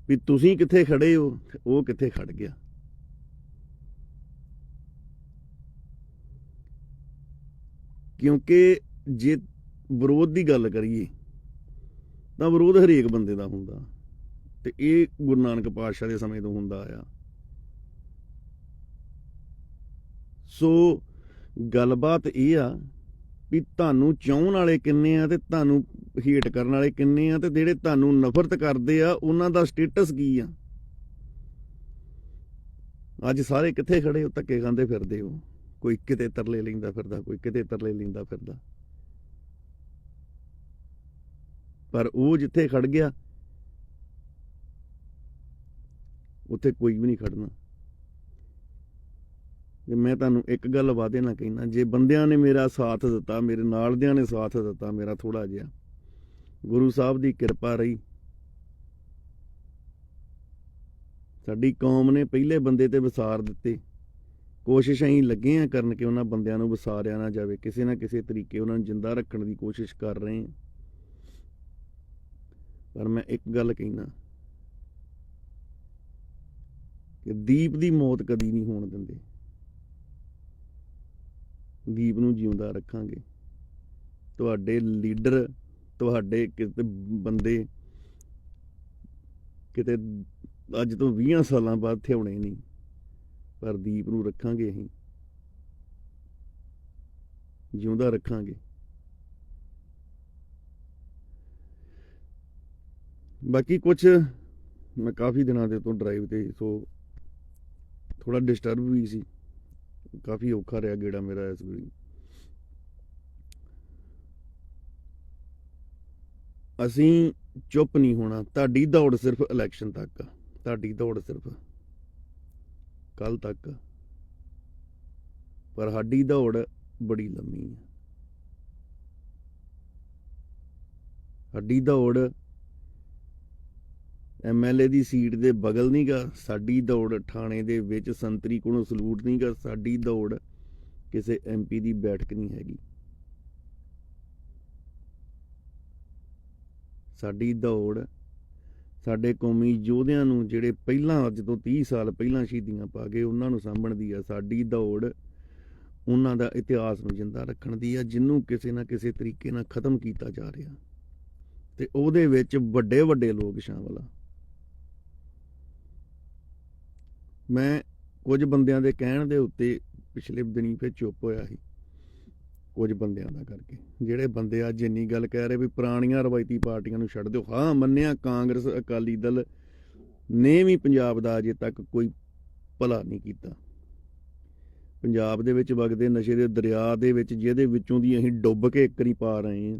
ਵੀ ਤੁਸੀਂ ਕਿੱਥੇ ਖੜੇ ਹੋ, ਉਹ ਕਿੱਥੇ ਖੜ ਗਿਆ। ਕਿਉਂਕਿ ਜੇ ਵਿਰੋਧ ਦੀ ਗੱਲ ਕਰੀਏ ਤਾਂ ਵਿਰੋਧ ਹਰੇਕ ਬੰਦੇ ਦਾ ਹੁੰਦਾ, ਤੇ ਇਹ ਗੁਰੂ ਨਾਨਕ ਪਾਤਸ਼ਾਹ ਦੇ ਸਮੇਂ ਤੋਂ ਹੁੰਦਾ ਆਇਆ। ਸੋ ਗੱਲਬਾਤ ਇਹ ਆ ਵੀ ਤੁਹਾਨੂੰ ਚਾਹੁਣ ਵਾਲੇ ਕਿੰਨੇ ਆ ਤੇ ਤੁਹਾਨੂੰ ਹੇਟ ਕਰਨ ਵਾਲੇ ਕਿੰਨੇ ਆ, ਤੇ ਜਿਹੜੇ ਤੁਹਾਨੂੰ ਨਫ਼ਰਤ ਕਰਦੇ ਆ ਉਹਨਾਂ ਦਾ ਸਟੇਟਸ ਕੀ ਆ। ਅੱਜ ਸਾਰੇ ਕਿੱਥੇ ਖੜੇ ਹੋ, ਧੱਕੇ ਖਾਂਦੇ ਫਿਰਦੇ ਹੋ। ਕੋਈ ਕਿਤੇ ਤਰਲੇ ਲੈਂਦਾ ਫਿਰਦਾ, ਕੋਈ ਕਿਤੇ ਤਰਲੇ ਲੈਂਦਾ ਫਿਰਦਾ, ਪਰ ਉਹ ਜਿੱਥੇ ਖੜ ਗਿਆ ਉੱਥੇ ਕੋਈ ਵੀ ਨਹੀਂ ਖੜਨਾ। ਜੇ ਮੈਂ ਤੁਹਾਨੂੰ ਇੱਕ ਗੱਲ ਵਾਅਦੇ ਨਾਲ ਕਹਿਣਾ, ਜੇ ਬੰਦਿਆਂ ਨੇ ਮੇਰਾ ਸਾਥ ਦਿੱਤਾ, ਮੇਰੇ ਨਾਲ ਦਿਆਂ ਨੇ ਸਾਥ ਦਿੱਤਾ ਮੇਰਾ ਥੋੜਾ ਜਿਹਾ, ਗੁਰੂ ਸਾਹਿਬ ਦੀ ਕਿਰਪਾ ਰਹੀ, ਸਾਡੀ ਕੌਮ ਨੇ ਪਹਿਲੇ ਬੰਦੇ ਤੇ ਵਿਸਾਰ ਦਿੱਤੇ। ਕੋਸ਼ਿਸ਼ ਅਸੀਂ ਲੱਗੇ ਆ ਕਰਨ ਕਿ ਉਹਨਾਂ ਬੰਦਿਆਂ ਨੂੰ ਵਿਸਾਰਿਆ ਨਾ ਜਾਵੇ, ਕਿਸੇ ਨਾ ਕਿਸੇ ਤਰੀਕੇ ਉਹਨਾਂ ਨੂੰ ਜਿੰਦਾ ਰੱਖਣ ਦੀ ਕੋਸ਼ਿਸ਼ ਕਰ ਰਹੇ ਹਾਂ। ਪਰ ਮੈਂ ਇੱਕ ਗੱਲ ਕਹਿਣਾ ਕਿ ਦੀਪ ਦੀ ਮੌਤ ਕਦੀ ਨਹੀਂ ਹੋਣ ਦਿੰਦੇ। ਦੀਪ ਨੂੰ ਜਿਉਂਦਾ ਰੱਖਾਂਗੇ। ਤੁਹਾਡੇ ਲੀਡਰ, ਤੁਹਾਡੇ ਕਿਤੇ ਬੰਦੇ ਕਿਤੇ ਅੱਜ ਤੋਂ 20 ਸਾਲਾਂ ਬਾਅਦ ਥਿਆਉਣੇ ਨਹੀਂ, ਪਰ ਦੀਪ ਨੂੰ ਰੱਖਾਂਗੇ, ਅਸੀਂ ਜਿਉਂਦਾ ਰੱਖਾਂਗੇ। ਬਾਕੀ ਕੁਛ ਮੈਂ ਕਾਫੀ ਦਿਨਾਂ ਦੇ ਤੋਂ ਡਰਾਈਵ ਤੇ, ਸੋ ਥੋੜਾ ਡਿਸਟਰਬ ਵੀ ਸੀ, ਕਾਫੀ ਔਖਾ ਰਿਹਾ ਗੇੜਾ ਮੇਰਾ ਇਸ ਵੇਲੇ। ਅਸੀਂ ਚੁੱਪ ਨਹੀਂ ਹੋਣਾ। ਤੁਹਾਡੀ ਦੌੜ ਸਿਰਫ ਇਲੈਕਸ਼ਨ ਤੱਕ ਆ, ਤੁਹਾਡੀ ਦੌੜ ਸਿਰਫ ਕੱਲ ਤੱਕ, ਪਰ ਸਾਡੀ ਦੌੜ ਬੜੀ ਲੰਮੀ ਹੈ। ਸਾਡੀ ਦੌੜ MLA ਦੀ ਸੀਟ ਦੇ ਬਗਲ ਨਹੀਂ ਗਾ, ਸਾਡੀ ਦੌੜ ਥਾਣੇ ਦੇ ਵਿੱਚ ਸੰਤਰੀ ਕੋਲੋਂ ਸਲੂਟ ਨਹੀਂ ਗਾ, ਸਾਡੀ ਦੌੜ ਕਿਸੇ MP ਦੀ ਬੈਠਕ ਨਹੀਂ ਹੈਗੀ। ਸਾਡੀ ਦੌੜ ਸਾਡੇ ਕੌਮੀ ਯੋਧਿਆਂ ਨੂੰ ਜਿਹੜੇ ਪਹਿਲਾਂ, ਅੱਜ ਤੋਂ 30 ਸਾਲ ਪਹਿਲਾਂ ਸ਼ਹੀਦੀਆਂ ਪਾ ਗਏ, ਉਹਨਾਂ ਨੂੰ ਸਾਂਭਣ ਦੀ ਆ। ਸਾਡੀ ਦੌੜ ਉਹਨਾਂ ਦਾ ਇਤਿਹਾਸ ਨੂੰ ਜਿੰਦਾ ਰੱਖਣ ਦੀ ਆ, ਜਿਹਨੂੰ ਕਿਸੇ ਨਾ ਕਿਸੇ ਤਰੀਕੇ ਨਾਲ ਖਤਮ ਕੀਤਾ ਜਾ ਰਿਹਾ, ਤੇ ਉਹਦੇ ਵਿੱਚ ਵੱਡੇ ਵੱਡੇ ਲੋਕ ਸ਼ਾਮਲ ਆ। ਮੈਂ ਕੁਝ ਬੰਦਿਆਂ ਦੇ ਕਹਿਣ ਦੇ ਉੱਤੇ ਪਿਛਲੇ ਦਿਨੀ ਫਿਰ ਚੁੱਪ ਹੋਇਆ ਸੀ, ਕੁਝ ਬੰਦਿਆਂ ਦਾ ਕਰਕੇ। ਜਿਹੜੇ ਬੰਦੇ ਅੱਜ ਇੰਨੀ ਗੱਲ ਕਹਿ ਰਹੇ ਵੀ ਪੁਰਾਣੀਆਂ ਰਵਾਇਤੀ ਪਾਰਟੀਆਂ ਨੂੰ ਛੱਡ ਦਿਓ। ਹਾਂ ਮੰਨਿਆ, ਕਾਂਗਰਸ ਅਕਾਲੀ ਦਲ ਨੇ ਵੀ ਪੰਜਾਬ ਦਾ ਅਜੇ ਤੱਕ ਕੋਈ ਭਲਾ ਨਹੀਂ ਕੀਤਾ। ਪੰਜਾਬ ਦੇ ਵਿੱਚ ਵਗਦੇ ਨਸ਼ੇ ਦੇ ਦਰਿਆ ਦੇ ਵਿੱਚ, ਜਿਹਦੇ ਵਿੱਚੋਂ ਦੀ ਅਸੀਂ ਡੁੱਬ ਕੇ ਇੱਕ ਵਾਰੀ ਪਾ ਰਹੇ ਹਾਂ,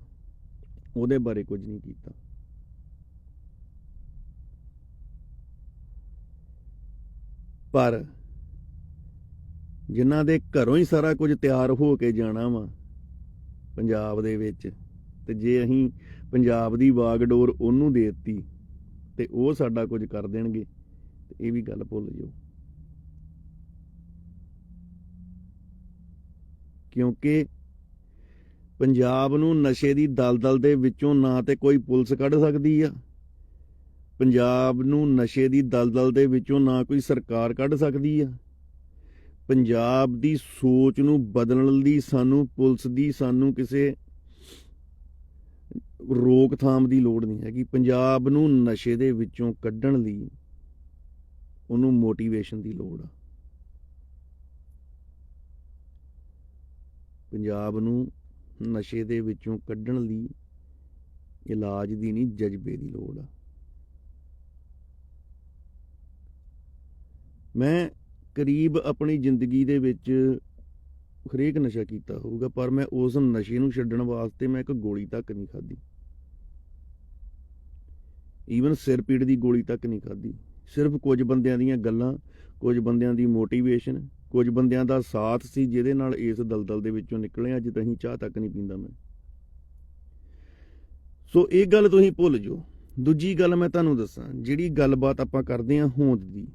ਉਹਦੇ ਬਾਰੇ ਕੁਝ ਨਹੀਂ ਕੀਤਾ। ਪਰ ਜਿਨ੍ਹਾਂ ਦੇ ਘਰੋਂ ਹੀ ਸਾਰਾ ਕੁਝ ਤਿਆਰ ਹੋ ਕੇ ਜਾਣਾ ਵਾ ਪੰਜਾਬ ਦੇ ਵਿੱਚ, ਤੇ ਜੇ ਅਸੀਂ ਪੰਜਾਬ ਦੀ ਵਾਗਡੋਰ ਉਹਨੂੰ ਦੇ ਦਿੱਤੀ ਤੇ ਉਹ ਸਾਡਾ ਕੁਝ ਕਰ ਦੇਣਗੇ, ਤੇ ਇਹ ਵੀ ਗੱਲ ਭੁੱਲ ਜਾਓ। ਕਿਉਂਕਿ ਪੰਜਾਬ ਨੂੰ ਨਸ਼ੇ ਦੀ ਦਲਦਲ ਦੇ ਵਿੱਚੋਂ ਨਾ ਤੇ ਕੋਈ ਪੁਲਿਸ ਕੱਢ ਸਕਦੀ ਆ, ਪੰਜਾਬ ਨੂੰ ਨਸ਼ੇ ਦੀ ਦਲਦਲ ਦੇ ਵਿੱਚੋਂ ਨਾ ਕੋਈ ਸਰਕਾਰ ਕੱਢ ਸਕਦੀ ਆ। ਪੰਜਾਬ ਦੀ ਸੋਚ ਨੂੰ ਬਦਲਣ ਲਈ ਸਾਨੂੰ ਪੁਲਿਸ ਦੀ, ਸਾਨੂੰ ਕਿਸੇ ਰੋਕਥਾਮ ਦੀ ਲੋੜ ਨਹੀਂ ਹੈਗੀ। ਪੰਜਾਬ ਨੂੰ ਨਸ਼ੇ ਦੇ ਵਿੱਚੋਂ ਕੱਢਣ ਲਈ ਉਹਨੂੰ ਮੋਟੀਵੇਸ਼ਨ ਦੀ ਲੋੜ ਆ। ਪੰਜਾਬ ਨੂੰ ਨਸ਼ੇ ਦੇ ਵਿੱਚੋਂ ਕੱਢਣ ਲਈ ਇਲਾਜ ਦੀ ਨਹੀਂ, ਜਜ਼ਬੇ ਦੀ ਲੋੜ ਆ। ਮੈਂ ਕਰੀਬ ਆਪਣੀ ਜ਼ਿੰਦਗੀ ਦੇ ਵਿੱਚ ਹਰੇਕ ਨਸ਼ਾ ਕੀਤਾ ਹੋਊਗਾ, ਪਰ ਮੈਂ ਉਸ ਨਸ਼ੇ ਨੂੰ ਛੱਡਣ ਵਾਸਤੇ ਮੈਂ ਇੱਕ ਗੋਲੀ ਤੱਕ ਨਹੀਂ ਖਾਧੀ। ਈਵਨ ਸਿਰ ਪੀੜ ਦੀ ਗੋਲੀ ਤੱਕ ਨਹੀਂ ਖਾਧੀ। ਸਿਰਫ ਕੁਝ ਬੰਦਿਆਂ ਦੀਆਂ ਗੱਲਾਂ, ਕੁਝ ਬੰਦਿਆਂ ਦੀ ਮੋਟੀਵੇਸ਼ਨ, ਕੁਝ ਬੰਦਿਆਂ ਦਾ ਸਾਥ ਸੀ, ਜਿਹਦੇ ਨਾਲ ਇਸ ਦਲਦਲ ਦੇ ਵਿੱਚੋਂ ਨਿਕਲੇ। ਅੱਜ ਤਾਂ ਅਸੀਂ ਚਾਹ ਤੱਕ ਨਹੀਂ ਪੀਂਦਾ ਮੈਂ। ਸੋ ਇਹ ਗੱਲ ਤੁਸੀਂ ਭੁੱਲ ਜਾਓ। ਦੂਜੀ ਗੱਲ ਮੈਂ ਤੁਹਾਨੂੰ ਦੱਸਾਂ, ਜਿਹੜੀ ਗੱਲਬਾਤ ਆਪਾਂ ਕਰਦੇ ਹਾਂ ਹੋਂਦ ਦੀ,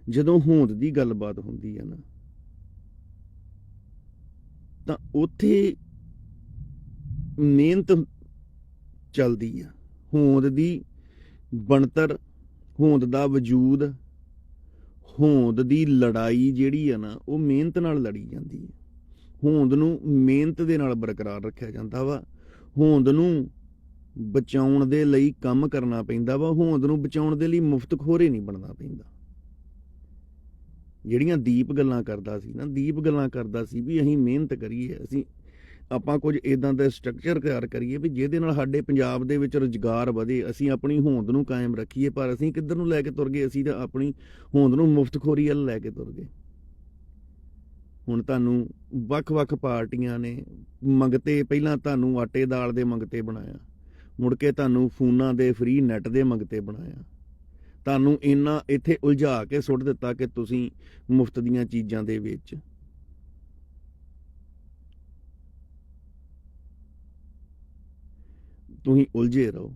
ਜਦੋਂ ਹੋਂਦ ਦੀ ਗੱਲਬਾਤ ਹੁੰਦੀ ਹੈ ਨਾ, ਤਾਂ ਉੱਥੇ ਮਿਹਨਤ ਚੱਲਦੀ ਆ। ਹੋਂਦ ਦੀ ਬਣਤਰ, ਹੋਂਦ ਦਾ ਵਜੂਦ, ਹੋਂਦ ਦੀ ਲੜਾਈ ਜਿਹੜੀ ਆ ਨਾ, ਉਹ ਮਿਹਨਤ ਨਾਲ ਲੜੀ ਜਾਂਦੀ ਹੈ। ਹੋਂਦ ਨੂੰ ਮਿਹਨਤ ਦੇ ਨਾਲ ਬਰਕਰਾਰ ਰੱਖਿਆ ਜਾਂਦਾ ਵਾ। ਹੋਂਦ ਨੂੰ ਬਚਾਉਣ ਦੇ ਲਈ ਕੰਮ ਕਰਨਾ ਪੈਂਦਾ ਵਾ। ਹੋਂਦ ਨੂੰ ਬਚਾਉਣ ਦੇ ਲਈ ਮੁਫਤਖੋਰੇ ਨਹੀਂ ਬਣਨਾ ਪੈਂਦਾ। ਜਿਹੜੀਆਂ ਦੀਪ ਗੱਲਾਂ ਕਰਦਾ ਸੀ ਨਾ, ਦੀਪ ਗੱਲਾਂ ਕਰਦਾ ਸੀ ਵੀ ਅਸੀਂ ਮਿਹਨਤ ਕਰੀਏ, ਆਪਾਂ ਕੁਝ ਇਦਾਂ ਦਾ ਸਟਰਕਚਰ ਤਿਆਰ ਕਰੀਏ ਵੀ ਜਿਹਦੇ ਨਾਲ ਸਾਡੇ ਪੰਜਾਬ ਦੇ ਵਿੱਚ ਰੁਜ਼ਗਾਰ ਵਧੇ, ਅਸੀਂ ਆਪਣੀ ਹੋਂਦ ਨੂੰ ਕਾਇਮ ਰੱਖੀਏ। ਪਰ ਅਸੀਂ ਕਿੱਧਰ ਨੂੰ ਲੈ ਕੇ ਤੁਰ ਗਏ? ਅਸੀਂ ਤਾਂ ਆਪਣੀ ਹੋਂਦ ਨੂੰ ਮੁਫਤਖੋਰੀ ਵੱਲ ਲੈ ਕੇ ਤੁਰ ਗਏ। ਹੁਣ ਤੁਹਾਨੂੰ ਵੱਖ-ਵੱਖ ਪਾਰਟੀਆਂ ਨੇ ਮੰਗਤੇ, ਪਹਿਲਾਂ ਤੁਹਾਨੂੰ ਆਟੇ ਦਾਲ ਦੇ ਮੰਗਤੇ ਬਣਾਇਆ, ਮੁੜ ਕੇ ਤੁਹਾਨੂੰ ਫੋਨਾਂ ਦੇ ਫ੍ਰੀ ਨੈਟ ਦੇ ਮੰਗਤੇ ਬਣਾਇਆ, ਤੁਹਾਨੂੰ ਇੰਨਾ ਇੱਥੇ ਉਲਝਾ ਕੇ ਸੁੱਟ ਦਿੱਤਾ ਕਿ ਤੁਸੀਂ ਮੁਫਤ ਦੀਆਂ ਚੀਜ਼ਾਂ ਦੇ ਵਿੱਚ ਤੁਸੀਂ ਉਲਝੇ ਰਹੋ।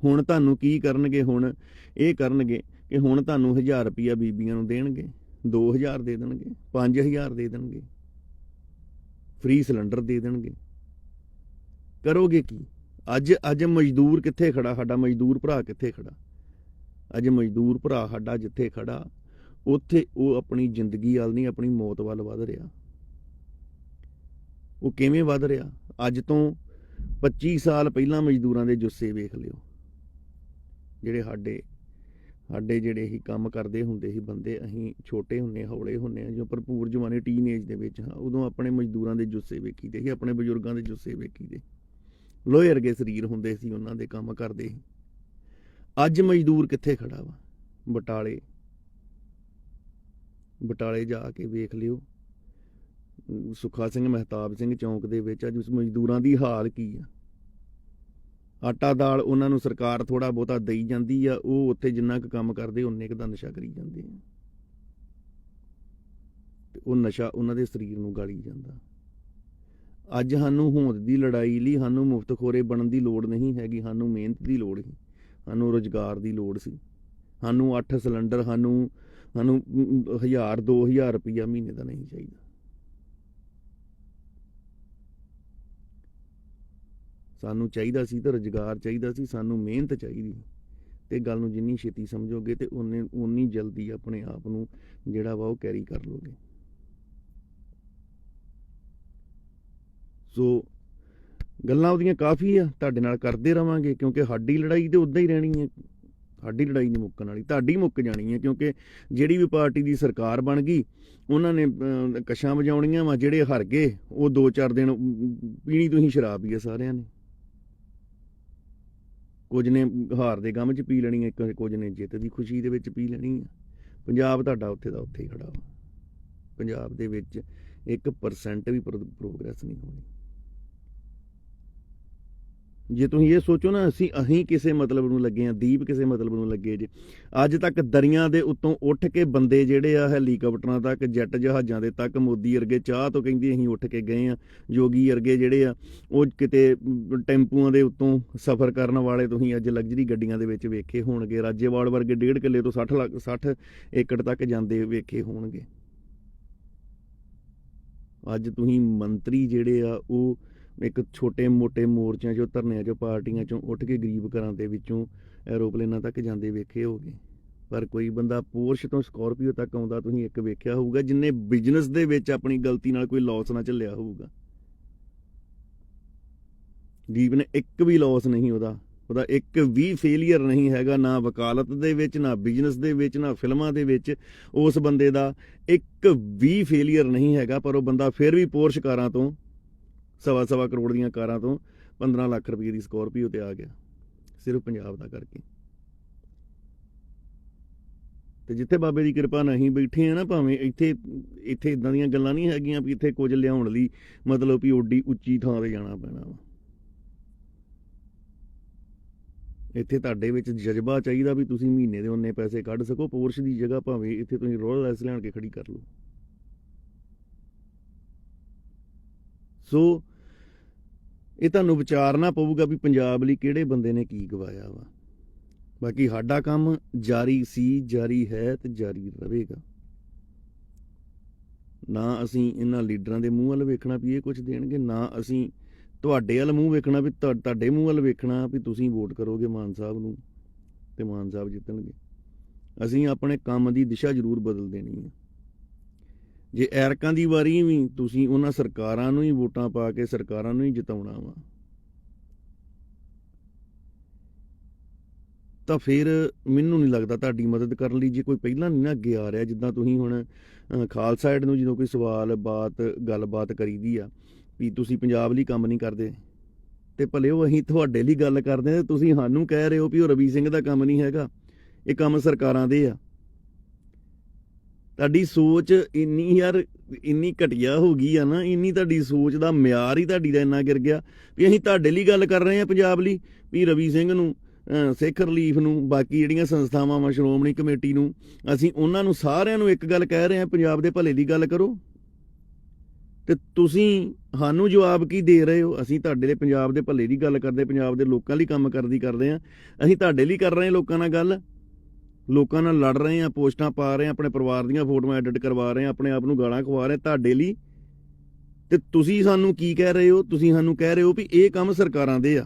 ਹੁਣ ਤੁਹਾਨੂੰ ਕੀ ਕਰਨਗੇ? ਹੁਣ ਇਹ ਕਰਨਗੇ ਕਿ ਹੁਣ ਤੁਹਾਨੂੰ 1000 ਰੁਪਈਆ ਬੀਬੀਆਂ ਨੂੰ ਦੇਣਗੇ, 2000 ਦੇ ਦੇਣਗੇ, 5000 ਦੇ ਦੇਣਗੇ, ਫ੍ਰੀ ਸਿਲੰਡਰ ਦੇ ਦੇਣਗੇ। ਕਰੋਗੇ ਕੀ? ਅੱਜ ਮਜ਼ਦੂਰ ਕਿੱਥੇ ਖੜਾ? ਸਾਡਾ ਮਜ਼ਦੂਰ ਭਰਾ ਕਿੱਥੇ ਖੜਾ? ਅੱਜ ਮਜ਼ਦੂਰ ਭਰਾ ਸਾਡਾ ਜਿੱਥੇ ਖੜਾ, ਉੱਥੇ ਉਹ ਆਪਣੀ ਜ਼ਿੰਦਗੀ ਵੱਲ ਨਹੀਂ, ਆਪਣੀ ਮੌਤ ਵੱਲ ਵੱਧ ਰਿਹਾ। ਉਹ ਕਿਵੇਂ ਵੱਧ ਰਿਹਾ? ਅੱਜ ਤੋਂ 25 ਸਾਲ ਪਹਿਲਾਂ ਮਜ਼ਦੂਰਾਂ ਦੇ ਜੁੱਸੇ ਵੇਖ ਲਿਓ, ਜਿਹੜੇ ਸਾਡੇ ਜਿਹੜੇ ਹੀ ਕੰਮ ਕਰਦੇ ਹੁੰਦੇ ਸੀ ਬੰਦੇ, ਅਸੀਂ ਛੋਟੇ ਹੁੰਨੇ, ਹੌਲੇ ਹੁੰਨੇ ਆ, ਜੋ ਭਰਪੂਰ ਜਵਾਨੀ ਟੀਨੇਜ ਦੇ ਵਿੱਚ ਹਾਂ, ਉਦੋਂ ਆਪਣੇ ਮਜ਼ਦੂਰਾਂ ਦੇ ਜੁੱਸੇ ਵੇਖੀਦੇ ਸੀ, ਆਪਣੇ ਬਜ਼ੁਰਗਾਂ ਦੇ ਜੁੱਸੇ ਵੇਖੀਦੇ। ਲੋਹੇ ਵਰਗੇ ਸਰੀਰ ਹੁੰਦੇ ਸੀ, ਉਹਨਾਂ ਦੇ ਕੰਮ ਕਰਦੇ ਸੀ। ਅੱਜ ਮਜ਼ਦੂਰ ਕਿੱਥੇ ਖੜਾ ਵਾ? ਬਟਾਲੇ ਜਾ ਕੇ ਵੇਖ ਲਿਓ, ਸੁੱਖਾ ਸਿੰਘ ਮਹਿਤਾਬ ਸਿੰਘ ਚੌਂਕ ਦੇ ਵਿੱਚ ਅੱਜ ਉਸ ਮਜ਼ਦੂਰਾਂ ਦੀ ਹਾਲ ਕੀ ਆ। ਆਟਾ ਦਾਲ ਉਹਨਾਂ ਨੂੰ ਸਰਕਾਰ ਥੋੜਾ ਬਹੁਤਾ ਦੇਈ ਜਾਂਦੀ ਆ, ਉਹ ਉੱਥੇ ਜਿੰਨਾ ਕੁ ਕੰਮ ਕਰਦੇ ਉਨੇ ਕੁ ਦਾ ਨਸ਼ਾ ਕਰੀ ਜਾਂਦੇ ਆ, ਤੇ ਉਹ ਨਸ਼ਾ ਉਹਨਾਂ ਦੇ ਸਰੀਰ ਨੂੰ ਗਾਲੀ ਜਾਂਦਾ। ਅੱਜ ਸਾਨੂੰ ਹੋਂਦ ਦੀ ਲੜਾਈ ਲਈ ਸਾਨੂੰ ਮੁਫਤਖੋਰੇ ਬਣਨ ਦੀ ਲੋੜ ਨਹੀਂ ਹੈਗੀ, ਸਾਨੂੰ ਮਿਹਨਤ ਦੀ ਲੋੜ ਸੀ, ਸਾਨੂੰ ਰੁਜ਼ਗਾਰ ਦੀ ਲੋੜ ਸੀ। ਸਾਨੂੰ 8 ਸਿਲੰਡਰ, ਸਾਨੂੰ 1000-2000 ਰੁਪਈਆ ਮਹੀਨੇ ਦਾ ਨਹੀਂ ਚਾਹੀਦਾ। ਸਾਨੂੰ ਚਾਹੀਦਾ ਸੀ ਤਾਂ ਰੁਜ਼ਗਾਰ ਚਾਹੀਦਾ ਸੀ, ਸਾਨੂੰ ਮਿਹਨਤ ਚਾਹੀਦੀ। ਤੇ ਗੱਲ ਨੂੰ ਜਿੰਨੀ ਛੇਤੀ ਸਮਝੋਗੇ ਤੇ ਉਨੀ ਜਲਦੀ ਆਪਣੇ ਆਪ ਨੂੰ ਜਿਹੜਾ ਵਾ ਉਹ ਕੈਰੀ ਕਰ ਲੋਗੇ। ਸੋ ਗੱਲਾਂ ਉਹਦੀਆਂ ਕਾਫੀ ਆ, ਤੁਹਾਡੇ ਨਾਲ ਕਰਦੇ ਰਵਾਂਗੇ, ਕਿਉਂਕਿ ਸਾਡੀ ਲੜਾਈ ਤੇ ਉੱਦਾਂ ਹੀ ਰਹਿਣੀ ਹੈ। ਸਾਡੀ ਲੜਾਈ ਨਹੀਂ ਮੁੱਕਣ ਵਾਲੀ, ਤੁਹਾਡੀ ਮੁੱਕ ਜਾਣੀ ਹੈ। ਕਿਉਂਕਿ ਜਿਹੜੀ ਵੀ ਪਾਰਟੀ ਦੀ ਸਰਕਾਰ ਬਣ ਗਈ, ਉਹਨਾਂ ਨੇ ਕਸ਼ਾਂ ਵਜਾਉਣੀਆਂ ਵਾ। ਜਿਹੜੇ ਹਾਰ ਗਏ ਉਹ 2-4 ਦਿਨ ਪੀਣੀ ਤੁਸੀਂ ਸ਼ਰਾਬ ਹੀ ਆ ਸਾਰਿਆਂ ਨੇ। ਕੁਝ ਨੇ ਹਾਰ ਦੇ ਗਮ 'ਚ ਪੀ ਲੈਣੀ ਹੈ, ਕੁਝ ਨੇ ਜਿੱਤ ਦੀ ਖੁਸ਼ੀ ਦੇ ਵਿੱਚ ਪੀ ਲੈਣੀ ਹੈ। ਪੰਜਾਬ ਤੁਹਾਡਾ ਉੱਥੇ ਦਾ ਉੱਥੇ ਹੀ ਖੜਾ ਵਾ। ਪੰਜਾਬ ਦੇ ਵਿੱਚ 1% ਵੀ ਪ੍ਰੋਗਰੈਸ ਨਹੀਂ ਹੋਣੀ। ਜੇ ਤੁਸੀਂ ਇਹ ਸੋਚੋ ਨਾ, ਅਸੀਂ ਕਿਸੇ ਮਤਲਬ ਨੂੰ ਲੱਗੇ ਆ, ਦੀਪ ਕਿਸੇ ਮਤਲਬ ਨੂੰ ਲੱਗੇ ਜੇ। ਅੱਜ ਤੱਕ ਦਰਿਆ ਦੇ ਉੱਤੋਂ ਉੱਠ ਕੇ ਬੰਦੇ ਜਿਹੜੇ ਆ, ਹੈਲੀਕਾਪਟਰਾਂ ਤੱਕ, ਜੈਟ ਜਹਾਜ਼ਾਂ ਦੇ ਤੱਕ, ਮੋਦੀ ਵਰਗੇ ਚਾਹ ਤੋਂ ਕਹਿੰਦੀ ਅਸੀਂ ਉੱਠ ਕੇ ਗਏ ਆ। ਯੋਗੀ ਵਰਗੇ ਜਿਹੜੇ ਆ, ਉਹ ਕਿਤੇ ਟੈਂਪੂਆਂ ਦੇ ਉੱਤੋਂ ਸਫ਼ਰ ਕਰਨ ਵਾਲੇ ਤੁਸੀਂ ਅੱਜ ਲਗਜ਼ਰੀ ਗੱਡੀਆਂ ਦੇ ਵਿੱਚ ਵੇਖੇ ਹੋਣਗੇ। ਰਾਜੇਵਾਲ ਵਰਗੇ 1.5 ਕਿੱਲੇ ਤੋਂ 60 ਏਕੜ ਤੱਕ ਜਾਂਦੇ ਵੇਖੇ ਹੋਣਗੇ। ਅੱਜ ਤੁਸੀਂ ਮੰਤਰੀ ਜਿਹੜੇ ਆ, ਉਹ ਇੱਕ ਛੋਟੇ ਮੋਟੇ ਮੋਰਚਿਆਂ 'ਚੋਂ, ਧਰਨਿਆਂ 'ਚੋਂ, ਪਾਰਟੀਆਂ 'ਚੋਂ ਉੱਠ ਕੇ ਗਰੀਬ ਘਰਾਂ ਦੇ ਵਿੱਚੋਂ ਐਰੋਪਲੇਨਾਂ ਤੱਕ ਜਾਂਦੇ ਵੇਖੇ ਹੋਗੇ। ਪਰ ਕੋਈ ਬੰਦਾ ਪੋਰਸ਼ ਤੋਂ ਸਕਾਰਪੀਓ ਤੱਕ ਆਉਂਦਾ ਤੁਸੀਂ ਇੱਕ ਵੇਖਿਆ ਹੋਊਗਾ, ਜਿੰਨੇ ਬਿਜ਼ਨਸ ਦੇ ਵਿੱਚ ਆਪਣੀ ਗਲਤੀ ਨਾਲ ਕੋਈ ਲਾਸ ਨਾ ਝੱਲਿਆ ਹੋਊਗਾ। ਦੀਪ ਨੇ ਇੱਕ ਵੀ ਲਾਸ ਨਹੀਂ, ਉਹਦਾ ਇੱਕ ਵੀ ਫੇਲੀਅਰ ਨਹੀਂ ਹੈਗਾ, ਨਾ ਵਕਾਲਤ ਦੇ ਵਿੱਚ, ਨਾ ਬਿਜ਼ਨਸ ਦੇ ਵਿੱਚ, ਨਾ ਫਿਲਮਾਂ ਦੇ ਵਿੱਚ। ਉਸ ਬੰਦੇ ਦਾ ਇੱਕ ਵੀ ਫੇਲੀਅਰ ਨਹੀਂ ਹੈਗਾ। ਪਰ ਉਹ ਬੰਦਾ ਫਿਰ ਵੀ ਪੋਰਸ਼ ਕਾਰਾਂ ਤੋਂ, 1.25 ਕਰੋੜ ਦੀਆਂ ਕਾਰਾਂ ਤੋਂ 15 ਲੱਖ ਰੁਪਏ ਦੀ ਸਕਾਰਪੀਓ ਤੇ ਆ ਗਿਆ, ਸਿਰਫ ਪੰਜਾਬ ਦਾ ਕਰਕੇ। ਤੇ ਜਿੱਥੇ ਬਾਬੇ ਦੀ ਕਿਰਪਾ ਨਹੀਂ ਬੈਠੇ ਆ ਨਾ, ਭਾਵੇਂ ਇੱਥੇ ਇਦਾਂ ਦੀਆਂ ਗੱਲਾਂ ਨਹੀਂ ਹੈਗੀਆਂ ਵੀ ਇੱਥੇ ਕੁਝ ਲਿਆਉਣ ਲਈ ਮਤਲਬ ਵੀ ਓਡੀ ਉੱਚੀ ਥਾਂ ਤੇ ਜਾਣਾ ਪੈਣਾ ਵਾ। ਇੱਥੇ ਤੁਹਾਡੇ ਵਿੱਚ ਜਜ਼ਬਾ ਚਾਹੀਦਾ ਵੀ ਤੁਸੀਂ ਮਹੀਨੇ ਦੇ ਉਨੇ ਪੈਸੇ ਕੱਢ ਸਕੋ। ਪੋਰਸ਼ ਦੀ ਜਗ੍ਹਾ ਭਾਵੇਂ ਇੱਥੇ ਤੁਸੀਂ ਰੋਇਲ ਰਾਇਸ ਲਿਆਣ ਕੇ ਖੜੀ ਕਰ ਲਓ। ਸੋ ਇਹ ਤੁਹਾਨੂੰ ਵਿਚਾਰਨਾ ਪਊਗਾ ਵੀ ਪੰਜਾਬ ਲਈ ਕਿਹੜੇ ਬੰਦੇ ਨੇ ਕੀ ਗਵਾਇਆ ਵਾ। ਬਾਕੀ ਸਾਡਾ ਕੰਮ ਜਾਰੀ ਸੀ, ਜਾਰੀ ਹੈ ਤੇ ਜਾਰੀ ਰਹੇਗਾ। ਨਾ ਅਸੀਂ ਇਹਨਾਂ ਲੀਡਰਾਂ ਦੇ ਮੂੰਹ ਵੱਲ ਵੇਖਣਾ ਵੀ ਇਹ ਕੁਝ ਦੇਣਗੇ, ਨਾ ਅਸੀਂ ਤੁਹਾਡੇ ਵੱਲ ਮੂੰਹ ਵੇਖਣਾ ਵੀ ਤੁਹਾਡੇ ਮੂੰਹ ਵੱਲ ਵੇਖਣਾ ਵੀ ਤੁਸੀਂ ਵੋਟ ਕਰੋਗੇ ਮਾਨ ਸਾਹਿਬ ਨੂੰ ਤੇ ਮਾਨ ਸਾਹਿਬ ਜਿੱਤਣਗੇ। ਅਸੀਂ ਆਪਣੇ ਕੰਮ ਦੀ ਦਿਸ਼ਾ ਜ਼ਰੂਰ ਬਦਲ ਦੇਣੀ ਹੈ। ਜੇ ਐਰਕਾਂ ਦੀ ਵਾਰੀ ਵੀ ਤੁਸੀਂ ਉਹਨਾਂ ਸਰਕਾਰਾਂ ਨੂੰ ਹੀ ਵੋਟਾਂ ਪਾ ਕੇ ਸਰਕਾਰਾਂ ਨੂੰ ਹੀ ਜਿਤਾਉਣਾ ਵਾ, ਤਾਂ ਫਿਰ ਮੈਨੂੰ ਨਹੀਂ ਲੱਗਦਾ ਤੁਹਾਡੀ ਮਦਦ ਕਰਨ ਲਈ ਜੇ ਕੋਈ ਪਹਿਲਾਂ ਨਹੀਂ ਨਾ ਅੱਗੇ ਆ ਰਿਹਾ। ਜਿੱਦਾਂ ਤੁਸੀਂ ਹੁਣ ਖਾਲਸਾ ਸਾਈਡ ਨੂੰ ਜਦੋਂ ਕੋਈ ਸਵਾਲ ਗੱਲਬਾਤ ਕਰੀਦੀ ਆ ਵੀ ਤੁਸੀਂ ਪੰਜਾਬ ਲਈ ਕੰਮ ਨਹੀਂ ਕਰਦੇ, ਤੇ ਭਲੇ ਉਹ ਅਸੀਂ ਤੁਹਾਡੇ ਲਈ ਗੱਲ ਕਰਦੇ ਹਾਂ, ਤੁਸੀਂ ਸਾਨੂੰ ਕਹਿ ਰਹੇ ਹੋ ਵੀ ਉਹ ਰਵੀ ਸਿੰਘ ਦਾ ਕੰਮ ਨਹੀਂ ਹੈਗਾ, ਇਹ ਕੰਮ ਸਰਕਾਰਾਂ ਦੇ ਆ। ਤੁਹਾਡੀ ਸੋਚ ਇੰਨੀ ਘਟੀਆ ਹੋ ਗਈ ਆ ਨਾ, ਇੰਨੀ ਤੁਹਾਡੀ ਸੋਚ ਦਾ ਮਿਆਰ ਹੀ ਤੁਹਾਡੀ ਦਾ ਇੰਨਾ ਗਿਰ ਗਿਆ ਵੀ ਅਸੀਂ ਤੁਹਾਡੇ ਲਈ ਗੱਲ ਕਰ ਰਹੇ ਹਾਂ ਪੰਜਾਬ ਲਈ, ਵੀ ਰਵੀ ਸਿੰਘ ਨੂੰ, ਸਿੱਖ ਰਿਲੀਫ ਨੂੰ, ਬਾਕੀ ਜਿਹੜੀਆਂ ਸੰਸਥਾਵਾਂ ਵਾ, ਸ਼੍ਰੋਮਣੀ ਕਮੇਟੀ ਨੂੰ, ਅਸੀਂ ਉਹਨਾਂ ਨੂੰ ਸਾਰਿਆਂ ਨੂੰ ਇੱਕ ਗੱਲ ਕਹਿ ਰਹੇ ਹਾਂ, ਪੰਜਾਬ ਦੇ ਭਲੇ ਦੀ ਗੱਲ ਕਰੋ। ਤੇ ਤੁਸੀਂ ਸਾਨੂੰ ਜਵਾਬ ਕੀ ਦੇ ਰਹੇ ਹੋ? ਅਸੀਂ ਤੁਹਾਡੇ ਲਈ ਪੰਜਾਬ ਦੇ ਭਲੇ ਦੀ ਗੱਲ ਕਰਦੇ, ਪੰਜਾਬ ਦੇ ਲੋਕਾਂ ਲਈ ਕੰਮ ਕਰਦੇ ਹਾਂ। ਅਸੀਂ ਤੁਹਾਡੇ ਲਈ ਕਰ ਰਹੇ ਹਾਂ ਲੋਕਾਂ ਨਾਲ ਗੱਲ, ਲੋਕਾਂ ਨਾਲ ਲੜ ਰਹੇ ਹਾਂ, ਪੋਸਟਾਂ ਪਾ ਰਹੇ ਹਾਂ, ਆਪਣੇ ਪਰਿਵਾਰ ਦੀਆਂ ਫੋਟੋਆਂ ਐਡਿਟ ਕਰਵਾ ਰਹੇ ਹਾਂ, ਆਪਣੇ ਆਪ ਨੂੰ ਗਾਲਾਂ ਖਵਾ ਰਹੇ ਤੁਹਾਡੇ ਲਈ। ਤੇ ਤੁਸੀਂ ਸਾਨੂੰ ਕੀ ਕਹਿ ਰਹੇ ਹੋ? ਤੁਸੀਂ ਸਾਨੂੰ ਕਹਿ ਰਹੇ ਹੋ ਵੀ ਇਹ ਕੰਮ ਸਰਕਾਰਾਂ ਦੇ ਆ।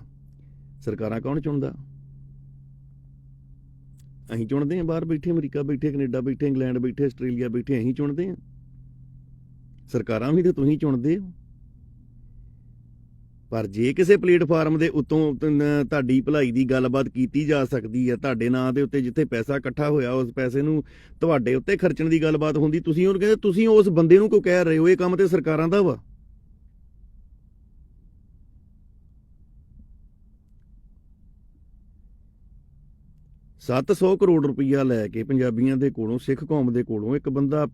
ਸਰਕਾਰਾਂ ਕੌਣ ਚੁਣਦਾ? ਅਸੀਂ ਚੁਣਦੇ ਹਾਂ। ਬਾਹਰ ਬੈਠੇ ਅਮਰੀਕਾ ਬੈਠੇ, ਕੈਨੇਡਾ ਬੈਠੇ, ਇੰਗਲੈਂਡ ਬੈਠੇ, ਆਸਟ੍ਰੇਲੀਆ ਬੈਠੇ, ਅਸੀਂ ਚੁਣਦੇ ਹਾਂ। ਸਰਕਾਰਾਂ ਵੀ ਤਾਂ ਤੁਸੀਂ ਚੁਣਦੇ ਹੋ। ਪਰ ਜੇ ਕਿਸੇ ਪਲੇਟਫਾਰਮ ਦੇ ਉੱਤੋਂ ਤੁਹਾਡੀ ਭਲਾਈ ਦੀ ਗੱਲਬਾਤ ਕੀਤੀ ਜਾ ਸਕਦੀ ਹੈ, ਤੁਹਾਡੇ ਨਾਂ ਦੇ ਉੱਤੇ ਜਿੱਥੇ ਪੈਸਾ ਇਕੱਠਾ ਹੋਇਆ ਉਸ ਪੈਸੇ ਨੂੰ ਤੁਹਾਡੇ ਉੱਤੇ ਖਰਚਣ ਦੀ ਗੱਲਬਾਤ ਹੁੰਦੀ, ਤੁਸੀਂ ਉਹਨੂੰ ਕਹਿੰਦੇ, ਤੁਸੀਂ ਉਸ ਬੰਦੇ ਨੂੰ ਕਿਉਂ ਕਹਿ ਰਹੇ ਹੋ ਇਹ ਕੰਮ ਤੇ ਸਰਕਾਰਾਂ ਦਾ ਵਾ। 700 ਕਰੋੜ ਰੁਪਈਆ ਲੈ ਕੇ ਪੰਜਾਬੀਆਂ ਦੇ ਕੋਲੋਂ, ਸਿੱਖ ਕੌਮ ਦੇ ਕੋਲੋਂ ਇੱਕ ਬੰਦਾ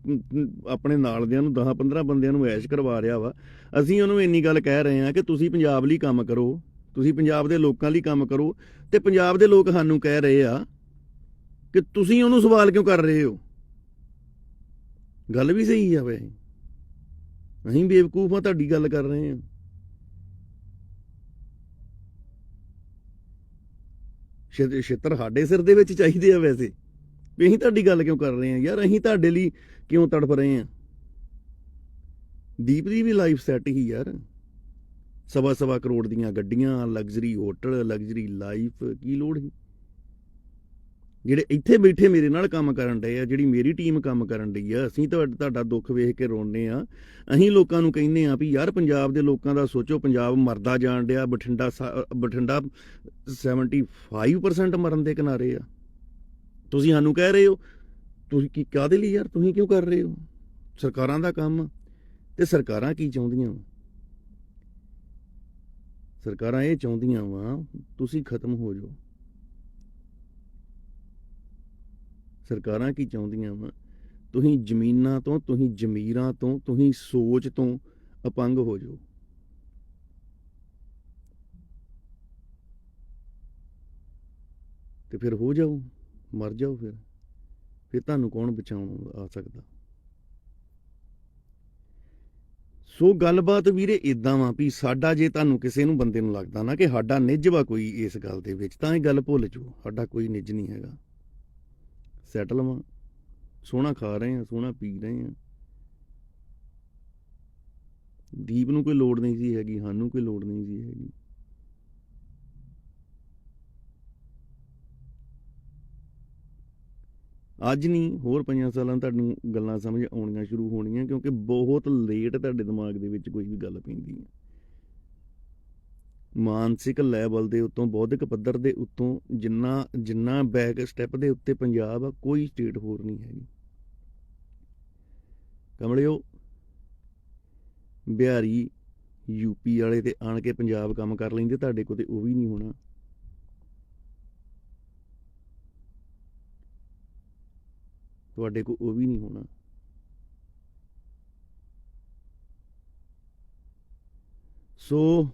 ਆਪਣੇ ਨਾਲਦਿਆਂ ਨੂੰ 10-15 ਬੰਦਿਆਂ ਨੂੰ ਐਸ਼ ਕਰਵਾ ਰਿਹਾ ਵਾ। ਅਸੀਂ ਉਹਨੂੰ ਇੰਨੀ ਗੱਲ ਕਹਿ ਰਹੇ ਹਾਂ ਕਿ ਤੁਸੀਂ ਪੰਜਾਬ ਲਈ ਕੰਮ ਕਰੋ, ਤੁਸੀਂ ਪੰਜਾਬ ਦੇ ਲੋਕਾਂ ਲਈ ਕੰਮ ਕਰੋ, ਤੇ ਪੰਜਾਬ ਦੇ ਲੋਕ ਸਾਨੂੰ ਕਹਿ ਰਹੇ ਆ ਕਿ ਤੁਸੀਂ ਉਹਨੂੰ ਸਵਾਲ ਕਿਉਂ ਕਰ ਰਹੇ ਹੋ? ਗੱਲ ਵੀ ਸਹੀ ਆ। ਵੈਸੇ ਅਸੀਂ ਬੇਵਕੂਫ ਆ, ਤੁਹਾਡੀ ਗੱਲ ਕਰ ਰਹੇ ਹਾਂ। ਛਿੱਤਰ ਸਾਡੇ ਸਿਰ ਦੇ ਵਿੱਚ ਚਾਹੀਦੇ ਆ ਵੈਸੇ, ਵੀ ਅਸੀਂ ਤੁਹਾਡੀ ਗੱਲ ਕਿਉਂ ਕਰ ਰਹੇ ਹਾਂ ਯਾਰ? ਅਸੀਂ ਤੁਹਾਡੇ ਲਈ ਕਿਉਂ ਤੜਫ ਰਹੇ ਹਾਂ? ਦੀਪ ਦੀ ਵੀ ਲਾਈਫ ਸੈੱਟ ਹੀ ਯਾਰ, 1.25 ਕਰੋੜ ਦੀਆਂ ਗੱਡੀਆਂ, ਲਗਜ਼ਰੀ ਹੋਟਲ, ਲਗਜ਼ਰੀ ਲਾਈਫ, ਕੀ ਲੋੜ ਸੀ? ਜਿਹੜੇ ਇੱਥੇ ਬੈਠੇ ਮੇਰੇ ਨਾਲ ਕੰਮ ਕਰਨ ਡਏ ਆ, ਜਿਹੜੀ ਮੇਰੀ ਟੀਮ ਕੰਮ ਕਰਨ ਡਈ ਆ, ਅਸੀਂ ਤੁਹਾਡਾ ਦੁੱਖ ਵੇਖ ਕੇ ਰੋਂਦੇ ਆ। ਅਸੀਂ ਲੋਕਾਂ ਨੂੰ ਕਹਿੰਦੇ ਆ ਵੀ ਯਾਰ ਪੰਜਾਬ ਦੇ ਲੋਕਾਂ ਦਾ ਸੋਚੋ, ਪੰਜਾਬ ਮਰਦਾ ਜਾਣ ਡਿਆ। ਬਠਿੰਡਾ 75% ਮਰਨ ਦੇ ਕਿਨਾਰੇ ਆ। ਤੁਸੀਂ ਸਾਨੂੰ ਕਹਿ ਰਹੇ ਹੋ, ਤੁਸੀਂ ਕੀ ਕਾਹਦੇ ਲਈ ਯਾਰ? ਤੁਸੀਂ ਕਿਉਂ ਕਰ ਰਹੇ ਹੋ? ਸਰਕਾਰਾਂ ਦਾ ਕੰਮ। ਤੇ ਸਰਕਾਰਾਂ ਕੀ ਚਾਹੁੰਦੀਆਂ? ਸਰਕਾਰਾਂ ਇਹ ਚਾਹੁੰਦੀਆਂ ਵਾ ਤੁਸੀਂ ਖਤਮ ਹੋ ਜਾਓ। ਸਰਕਾਰਾਂ ਕੀ ਚਾਹੁੰਦੀਆਂ ਵਾ? ਤੁਸੀਂ ਜ਼ਮੀਨਾਂ ਤੋਂ, ਤੁਸੀਂ ਜ਼ਮੀਰਾਂ ਤੋਂ, ਤੁਸੀਂ ਸੋਚ ਤੋਂ ਅਪੰਗ ਹੋ ਜਾਓ। ਤੇ ਫਿਰ ਹੋ ਜਾਓ, ਮਰ ਜਾਓ। ਫਿਰ ਤੁਹਾਨੂੰ ਕੌਣ ਬਚਾਉਣ ਆ ਸਕਦਾ? ਸੋ ਗੱਲਬਾਤ ਵੀਰੇ ਇਦਾਂ ਵਾ ਵੀ ਸਾਡਾ, ਜੇ ਤੁਹਾਨੂੰ ਕਿਸੇ ਨੂੰ ਬੰਦੇ ਨੂੰ ਲੱਗਦਾ ਨਾ ਕਿ ਸਾਡਾ ਨਿੱਜ ਵਾ ਕੋਈ ਇਸ ਗੱਲ ਦੇ ਵਿੱਚ, ਤਾਂ ਇਹ ਗੱਲ ਭੁੱਲ ਜਾਓ। ਸਾਡਾ ਕੋਈ ਨਿੱਜ ਨਹੀਂ ਹੈਗਾ। ਸੈਟਲ ਵਾਂ, ਸੋਹਣਾ ਖਾ ਰਹੇ ਹਾਂ, ਸੋਹਣਾ ਪੀ ਰਹੇ ਹਾਂ। ਦੀਪ ਨੂੰ ਕੋਈ ਲੋੜ ਨਹੀਂ ਸੀ ਹੈਗੀ, ਸਾਨੂੰ ਕੋਈ ਲੋੜ ਨਹੀਂ ਸੀ ਹੈਗੀ। ਅੱਜ ਨਹੀਂ, ਹੋਰ 5 ਸਾਲਾਂ ਤੁਹਾਨੂੰ ਗੱਲਾਂ ਸਮਝ ਆਉਣੀਆਂ ਸ਼ੁਰੂ ਹੋਣੀਆਂ, ਕਿਉਂਕਿ ਬਹੁਤ ਲੇਟ ਤੁਹਾਡੇ ਦਿਮਾਗ ਦੇ ਵਿੱਚ ਕੋਈ ਵੀ ਗੱਲ ਪੈਂਦੀ ਹੈ। ਮਾਨਸਿਕ ਲੈਵਲ ਦੇ ਉੱਤੋਂ, ਬੌਧਿਕ ਪੱਧਰ ਦੇ ਉੱਤੋਂ ਜਿੰਨਾ ਬੈਕ ਸਟੈਪ ਦੇ ਉੱਤੇ ਪੰਜਾਬ ਆ, ਕੋਈ ਸਟੇਟ ਹੋਰ ਨਹੀਂ ਹੈਗੀ। ਕਮਲਿਓ, ਬਿਹਾਰੀ ਯੂਪੀ ਵਾਲੇ ਤੇ ਆਣ ਕੇ ਪੰਜਾਬ ਕੰਮ ਕਰ ਲੈਂਦੇ, ਤੁਹਾਡੇ ਕੋਲ ਤੇ ਉਹ ਵੀ ਨਹੀਂ ਹੋਣਾ। ਤੁਹਾਡੇ ਕੋਲ ਉਹ ਵੀ ਨਹੀਂ ਹੋਣਾ। ਸੋ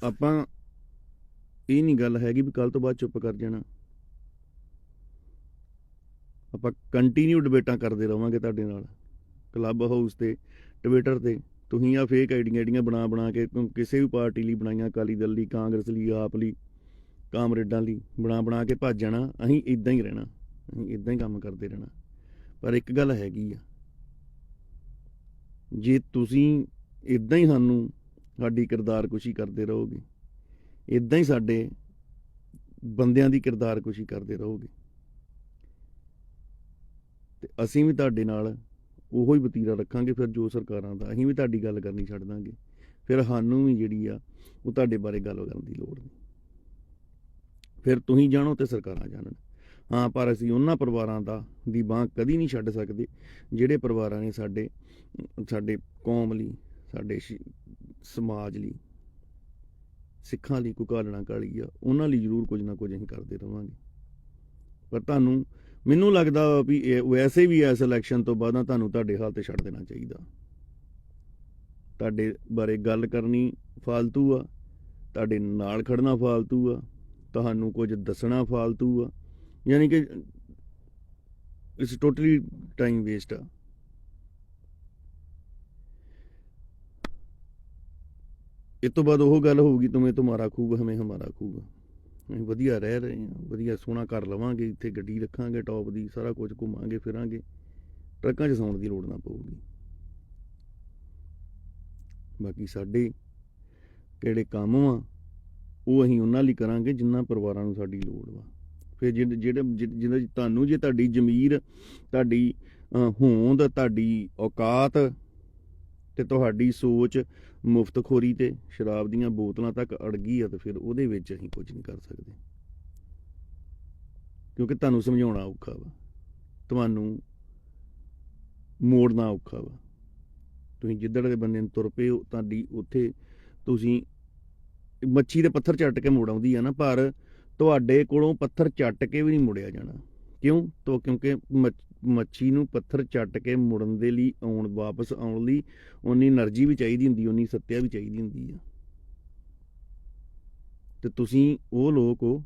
ਆਪਾਂ, ਇਹ ਨਹੀਂ ਗੱਲ ਹੈਗੀ ਵੀ ਕੱਲ ਤੋਂ ਬਾਅਦ ਚੁੱਪ ਕਰ ਜਾਣਾ। ਆਪਾਂ ਕੰਟੀਨਿਊ ਡਿਬੇਟਾਂ ਕਰਦੇ ਰਵਾਂਗੇ ਤੁਹਾਡੇ ਨਾਲ, ਕਲੱਬ ਹਾਊਸ ਤੇ, ਟਵਿੱਟਰ ਤੇ। ਤੁਸੀਂ ਆ ਫੇਕ ਆਈਡੀਆਂ ਬਣਾ ਕੇ ਕਿਸੇ ਵੀ ਪਾਰਟੀ ਲਈ ਬਣਾਈਆਂ, ਅਕਾਲੀ ਦਲ ਲਈ, ਕਾਂਗਰਸ ਲਈ, ਆਪ ਲਈ, ਕਾਮਰੇਡਾਂ ਲਈ ਬਣਾ ਕੇ ਭੱਜ ਜਾਣਾ। ਅਸੀਂ ਇਦਾਂ ਹੀ ਰਹਿਣਾ, ਅਸੀਂ ਇਦਾਂ ਹੀ ਕੰਮ ਕਰਦੇ ਰਹਿਣਾ। ਪਰ ਇੱਕ ਗੱਲ ਹੈਗੀ ਆ, ਜੇ ਤੁਸੀਂ ਇਦਾਂ ਹੀ ਸਾਡੀ ਕਿਰਦਾਰਕੁਸ਼ੀ ਕਰਦੇ ਰਹੋਗੇ, ਇਦਾਂ ਹੀ ਸਾਡੇ ਬੰਦਿਆਂ ਦੀ ਕਿਰਦਾਰਕੁਸ਼ੀ ਕਰਦੇ ਰਹੋਗੇ, ਤੇ ਅਸੀਂ ਵੀ ਤੁਹਾਡੇ ਨਾਲ ਉਹੋ ਹੀ ਵਤੀਰਾ ਰੱਖਾਂਗੇ। ਫਿਰ ਜੋ ਸਰਕਾਰਾਂ ਦਾ, ਅਸੀਂ ਵੀ ਤੁਹਾਡੀ ਗੱਲ ਕਰਨੀ ਛੱਡ ਦਾਂਗੇ। ਫਿਰ ਸਾਨੂੰ ਵੀ ਜਿਹੜੀ ਆ ਉਹ ਤੁਹਾਡੇ ਬਾਰੇ ਗੱਲ ਕਰਨ ਦੀ ਲੋੜ ਨਹੀਂ। ਫਿਰ ਤੁਸੀਂ ਜਾਣੋ ਤੇ ਸਰਕਾਰਾਂ ਜਾਣਨ। ਹਾਂ, ਪਰ ਅਸੀਂ ਉਹਨਾਂ ਪਰਿਵਾਰਾਂ ਦੀ ਬਾਂਹ ਕਦੀ ਨਹੀਂ ਛੱਡ ਸਕਦੇ ਜਿਹੜੇ ਪਰਿਵਾਰਾਂ ਨੇ ਸਾਡੇ ਕੌਮ ਲਈ, ਸਾਡੇ ਸਮਾਜ ਲਈ, ਸਿੱਖਾਂ ਲਈ ਕੋਈ ਘਾਲਣਾ ਘਾਲੀ ਆ। ਉਹਨਾਂ ਲਈ ਜ਼ਰੂਰ ਕੁਝ ਨਾ ਕੁਝ ਅਸੀਂ ਕਰਦੇ ਰਵਾਂਗੇ। ਪਰ ਮੈਨੂੰ ਲੱਗਦਾ ਵੀ ਵੈਸੇ ਵੀ ਇਸ ਇਲੈਕਸ਼ਨ ਤੋਂ ਬਾਅਦ ਤੁਹਾਨੂੰ ਤੁਹਾਡੇ ਹਾਲ ਤੇ ਛੱਡ ਦੇਣਾ ਚਾਹੀਦਾ। ਤੁਹਾਡੇ ਬਾਰੇ ਗੱਲ ਕਰਨੀ ਫਾਲਤੂ ਆ, ਤੁਹਾਡੇ ਨਾਲ ਖੜਨਾ ਫਾਲਤੂ ਆ, ਤੁਹਾਨੂੰ ਕੁਝ ਦੱਸਣਾ ਫਾਲਤੂ ਆ। ਯਾਨੀ ਕਿ ਇਟਸ ਟੋਟਲੀ ਟਾਈਮ ਵੇਸਟ ਆ। ਇਸ ਤੋਂ ਬਾਅਦ ਉਹ ਗੱਲ ਹੋਊਗੀ, ਤੁਮੇ ਤੁਮਾਰਾ ਖੂਬ ਹਮੇ ਹਮਾਰਾ ਖੂਬ। ਅਸੀਂ ਵਧੀਆ ਰਹਿ ਰਹੇ ਹਾਂ, ਵਧੀਆ ਸੋਹਣਾ ਘਰ ਲਵਾਂਗੇ, ਇੱਥੇ ਗੱਡੀ ਰੱਖਾਂਗੇ ਟੌਪ ਦੀ, ਸਾਰਾ ਕੁਝ ਘੁੰਮਾਂਗੇ ਫਿਰਾਂਗੇ, ਟਰੱਕਾਂ 'ਚ ਸੌਣ ਦੀ ਲੋੜ ਨਾ ਪਊਗੀ। ਬਾਕੀ ਸਾਡੇ ਕਿਹੜੇ ਕੰਮ ਵਾ ਉਹ ਅਸੀਂ ਉਹਨਾਂ ਲਈ ਕਰਾਂਗੇ ਜਿਨ੍ਹਾਂ ਪਰਿਵਾਰਾਂ ਨੂੰ ਸਾਡੀ ਲੋੜ ਵਾ। ਫਿਰ ਜਿਹੜੇ ਤੁਹਾਨੂੰ, ਜੇ ਤੁਹਾਡੀ ਜ਼ਮੀਰ, ਤੁਹਾਡੀ ਹੋਂਦ, ਤੁਹਾਡੀ ਔਕਾਤ ਤੇ ਤੁਹਾਡੀ ਸੋਚ ਮੁਫਤਖੋਰੀ ਤੇ ਸ਼ਰਾਬ ਦੀਆਂ ਬੋਤਲਾਂ ਤੱਕ ਅੜ ਗਈ ਆ, ਤੇ ਫਿਰ ਉਹਦੇ ਵਿੱਚ ਅਸੀਂ ਕੁਝ ਨਹੀਂ ਕਰ ਸਕਦੇ। ਕਿਉਂਕਿ ਤੁਹਾਨੂੰ ਸਮਝਾਉਣਾ ਔਖਾ ਵਾ, ਤੁਹਾਨੂੰ ਮੋੜਨਾ ਔਖਾ ਵਾ। ਤੁਸੀਂ ਜਿੱਧਰ ਦੇ ਬੰਦੇ ਨੂੰ ਤੁਰ ਪਏ ਹੋ, ਤੁਹਾਡੀ ਉੱਥੇ ਤੁਸੀਂ ਮੱਛੀ ਦੇ ਪੱਥਰ ਚੱਟ ਕੇ ਮੋੜ ਆਉਂਦੀ ਆ ਨਾ, ਪਰ ਤੁਹਾਡੇ ਕੋਲੋਂ ਪੱਥਰ ਚੱਟ ਕੇ ਵੀ ਨਹੀਂ ਮੁੜਿਆ ਜਾਣਾ। ਕਿਉਂਕਿ ਮੱਛੀ ਨੂੰ ਪੱਥਰ ਚੱਟ ਕੇ ਮੁੜਨ ਦੇ ਲਈ, ਵਾਪਸ ਆਉਣ ਲਈ ਉਨੀ એનર્ਜੀ ਵੀ ਚਾਹੀਦੀ ਹੁੰਦੀ, ਉਨੀ ਸੱਤਿਆ ਵੀ ਚਾਹੀਦੀ ਹੁੰਦੀ ਆ। ਤੇ ਤੁਸੀਂ ਉਹ ਲੋਕ ਹੋ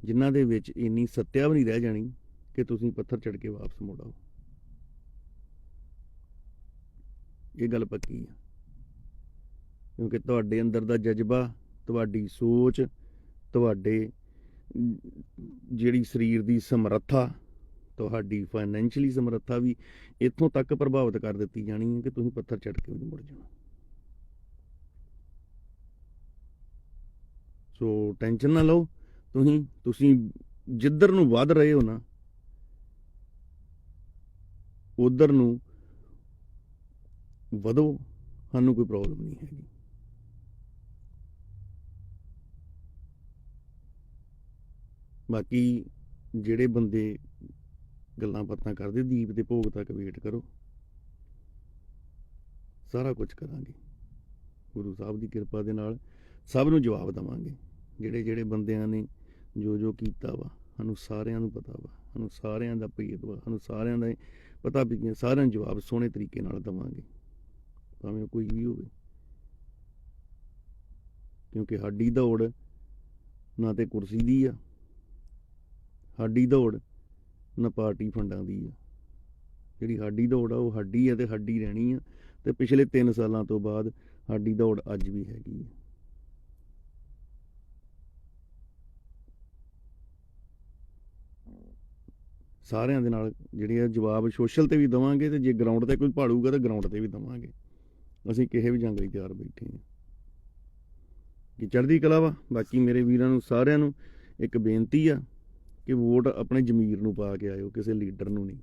ਜਿਨ੍ਹਾਂ ਦੇ ਵਿੱਚ ਇੰਨੀ ਸੱਤਿਆ ਵੀ ਨਹੀਂ ਰਹਿ ਜਾਣੀ ਕਿ ਤੁਸੀਂ ਪੱਥਰ ਚੜ ਕੇ ਵਾਪਸ ਮੁੜ ਆਓ। ਇਹ ਗੱਲ ਪੱਕੀ ਆ। ਕਿਉਂਕਿ ਤੁਹਾਡੇ ਅੰਦਰ ਦਾ ਜਜ਼ਬਾ, ਤੁਹਾਡੀ ਸੋਚ, ਤੁਹਾਡੇ ਜਿਹੜੀ ਸਰੀਰ ਦੀ ਸਮਰੱਥਾ, ਤੁਹਾਡੀ ਫਾਈਨੈਂਸ਼ੀਅਲੀ ਸਮਰੱਥਾ ਵੀ ਇੱਥੋਂ ਤੱਕ ਪ੍ਰਭਾਵਿਤ ਕਰ ਦਿੱਤੀ ਜਾਣੀ ਹੈ ਕਿ ਤੁਸੀਂ ਪੱਥਰ ਚੜ ਕੇ ਵੀ ਨਹੀਂ ਮੁੜ ਜਾਣਾ। ਸੋ ਟੈਨਸ਼ਨ ਨਾ ਲਓ। ਤੁਸੀਂ ਜਿੱਧਰ ਨੂੰ ਵੱਧ ਰਹੇ ਹੋ ਨਾ, ਉਧਰ ਨੂੰ ਵਧੋ, ਸਾਨੂੰ ਕੋਈ ਪ੍ਰੋਬਲਮ ਨਹੀਂ ਹੈਗੀ। ਬਾਕੀ ਜਿਹੜੇ ਬੰਦੇ ਗੱਲਾਂ ਬਾਤਾਂ ਕਰਦੇ, ਦੀਪ ਦੇ ਭੋਗ ਤੱਕ ਵੇਟ ਕਰੋ, ਸਾਰਾ ਕੁਝ ਕਰਾਂਗੇ ਗੁਰੂ ਸਾਹਿਬ ਦੀ ਕਿਰਪਾ ਦੇ ਨਾਲ। ਸਭ ਨੂੰ ਜਵਾਬ ਦੇਵਾਂਗੇ। ਜਿਹੜੇ ਬੰਦਿਆਂ ਨੇ ਜੋ ਕੀਤਾ ਵਾ, ਸਾਨੂੰ ਸਾਰਿਆਂ ਨੂੰ ਪਤਾ ਵਾ, ਸਾਨੂੰ ਸਾਰਿਆਂ ਦਾ ਭੇਦ ਵਾ, ਸਾਨੂੰ ਸਾਰਿਆਂ ਦਾ ਪਤਾ ਵੀ, ਸਾਰਿਆਂ ਨੂੰ ਜਵਾਬ ਸੋਹਣੇ ਤਰੀਕੇ ਨਾਲ ਦੇਵਾਂਗੇ, ਭਾਵੇਂ ਕੋਈ ਵੀ ਹੋਵੇ। ਕਿਉਂਕਿ ਸਾਡੀ ਦੌੜ ਨਾ ਤੇ ਕੁਰਸੀ ਦੀ ਆ, ਸਾਡੀ ਦੌੜ ਨਾ ਪਾਰਟੀ ਫੰਡਾਂ ਦੀ ਆ। ਜਿਹੜੀ ਸਾਡੀ ਦੌੜ ਆ ਉਹ ਸਾਡੀ ਆ ਤੇ ਸਾਡੀ ਰਹਿਣੀ ਆ। ਤੇ ਪਿਛਲੇ 3 ਸਾਲਾਂ ਤੋਂ ਬਾਅਦ ਸਾਡੀ ਦੌੜ ਅੱਜ ਵੀ ਹੈਗੀ ਆ। ਸਾਰਿਆਂ ਦੇ ਨਾਲ ਜਿਹੜੇ ਆ ਜਵਾਬ ਸੋਸ਼ਲ ਤੇ ਵੀ ਦੇਵਾਂਗੇ, ਤੇ ਜੇ ਗਰਾਊਂਡ ਤੇ ਕੋਈ ਭਾਲੂਗਾ ਤਾਂ ਗਰਾਊਂਡ ਤੇ ਵੀ ਦੇਵਾਂਗੇ। ਅਸੀਂ ਕਿਸੇ ਵੀ ਜੰਗ ਲਈ ਤਿਆਰ ਬੈਠੇ ਹਾਂ ਕਿ ਚੜ੍ਹਦੀ ਕਲਾ ਵਾ। ਬਾਕੀ ਮੇਰੇ ਵੀਰਾਂ ਨੂੰ ਸਾਰਿਆਂ ਨੂੰ ਇੱਕ ਬੇਨਤੀ ਆ ਕਿ ਵੋਟ ਆਪਣੇ ਜ਼ਮੀਰ ਨੂੰ ਪਾ ਕੇ ਆਇਓ, ਕਿਸੇ ਲੀਡਰ ਨੂੰ ਨਹੀਂ।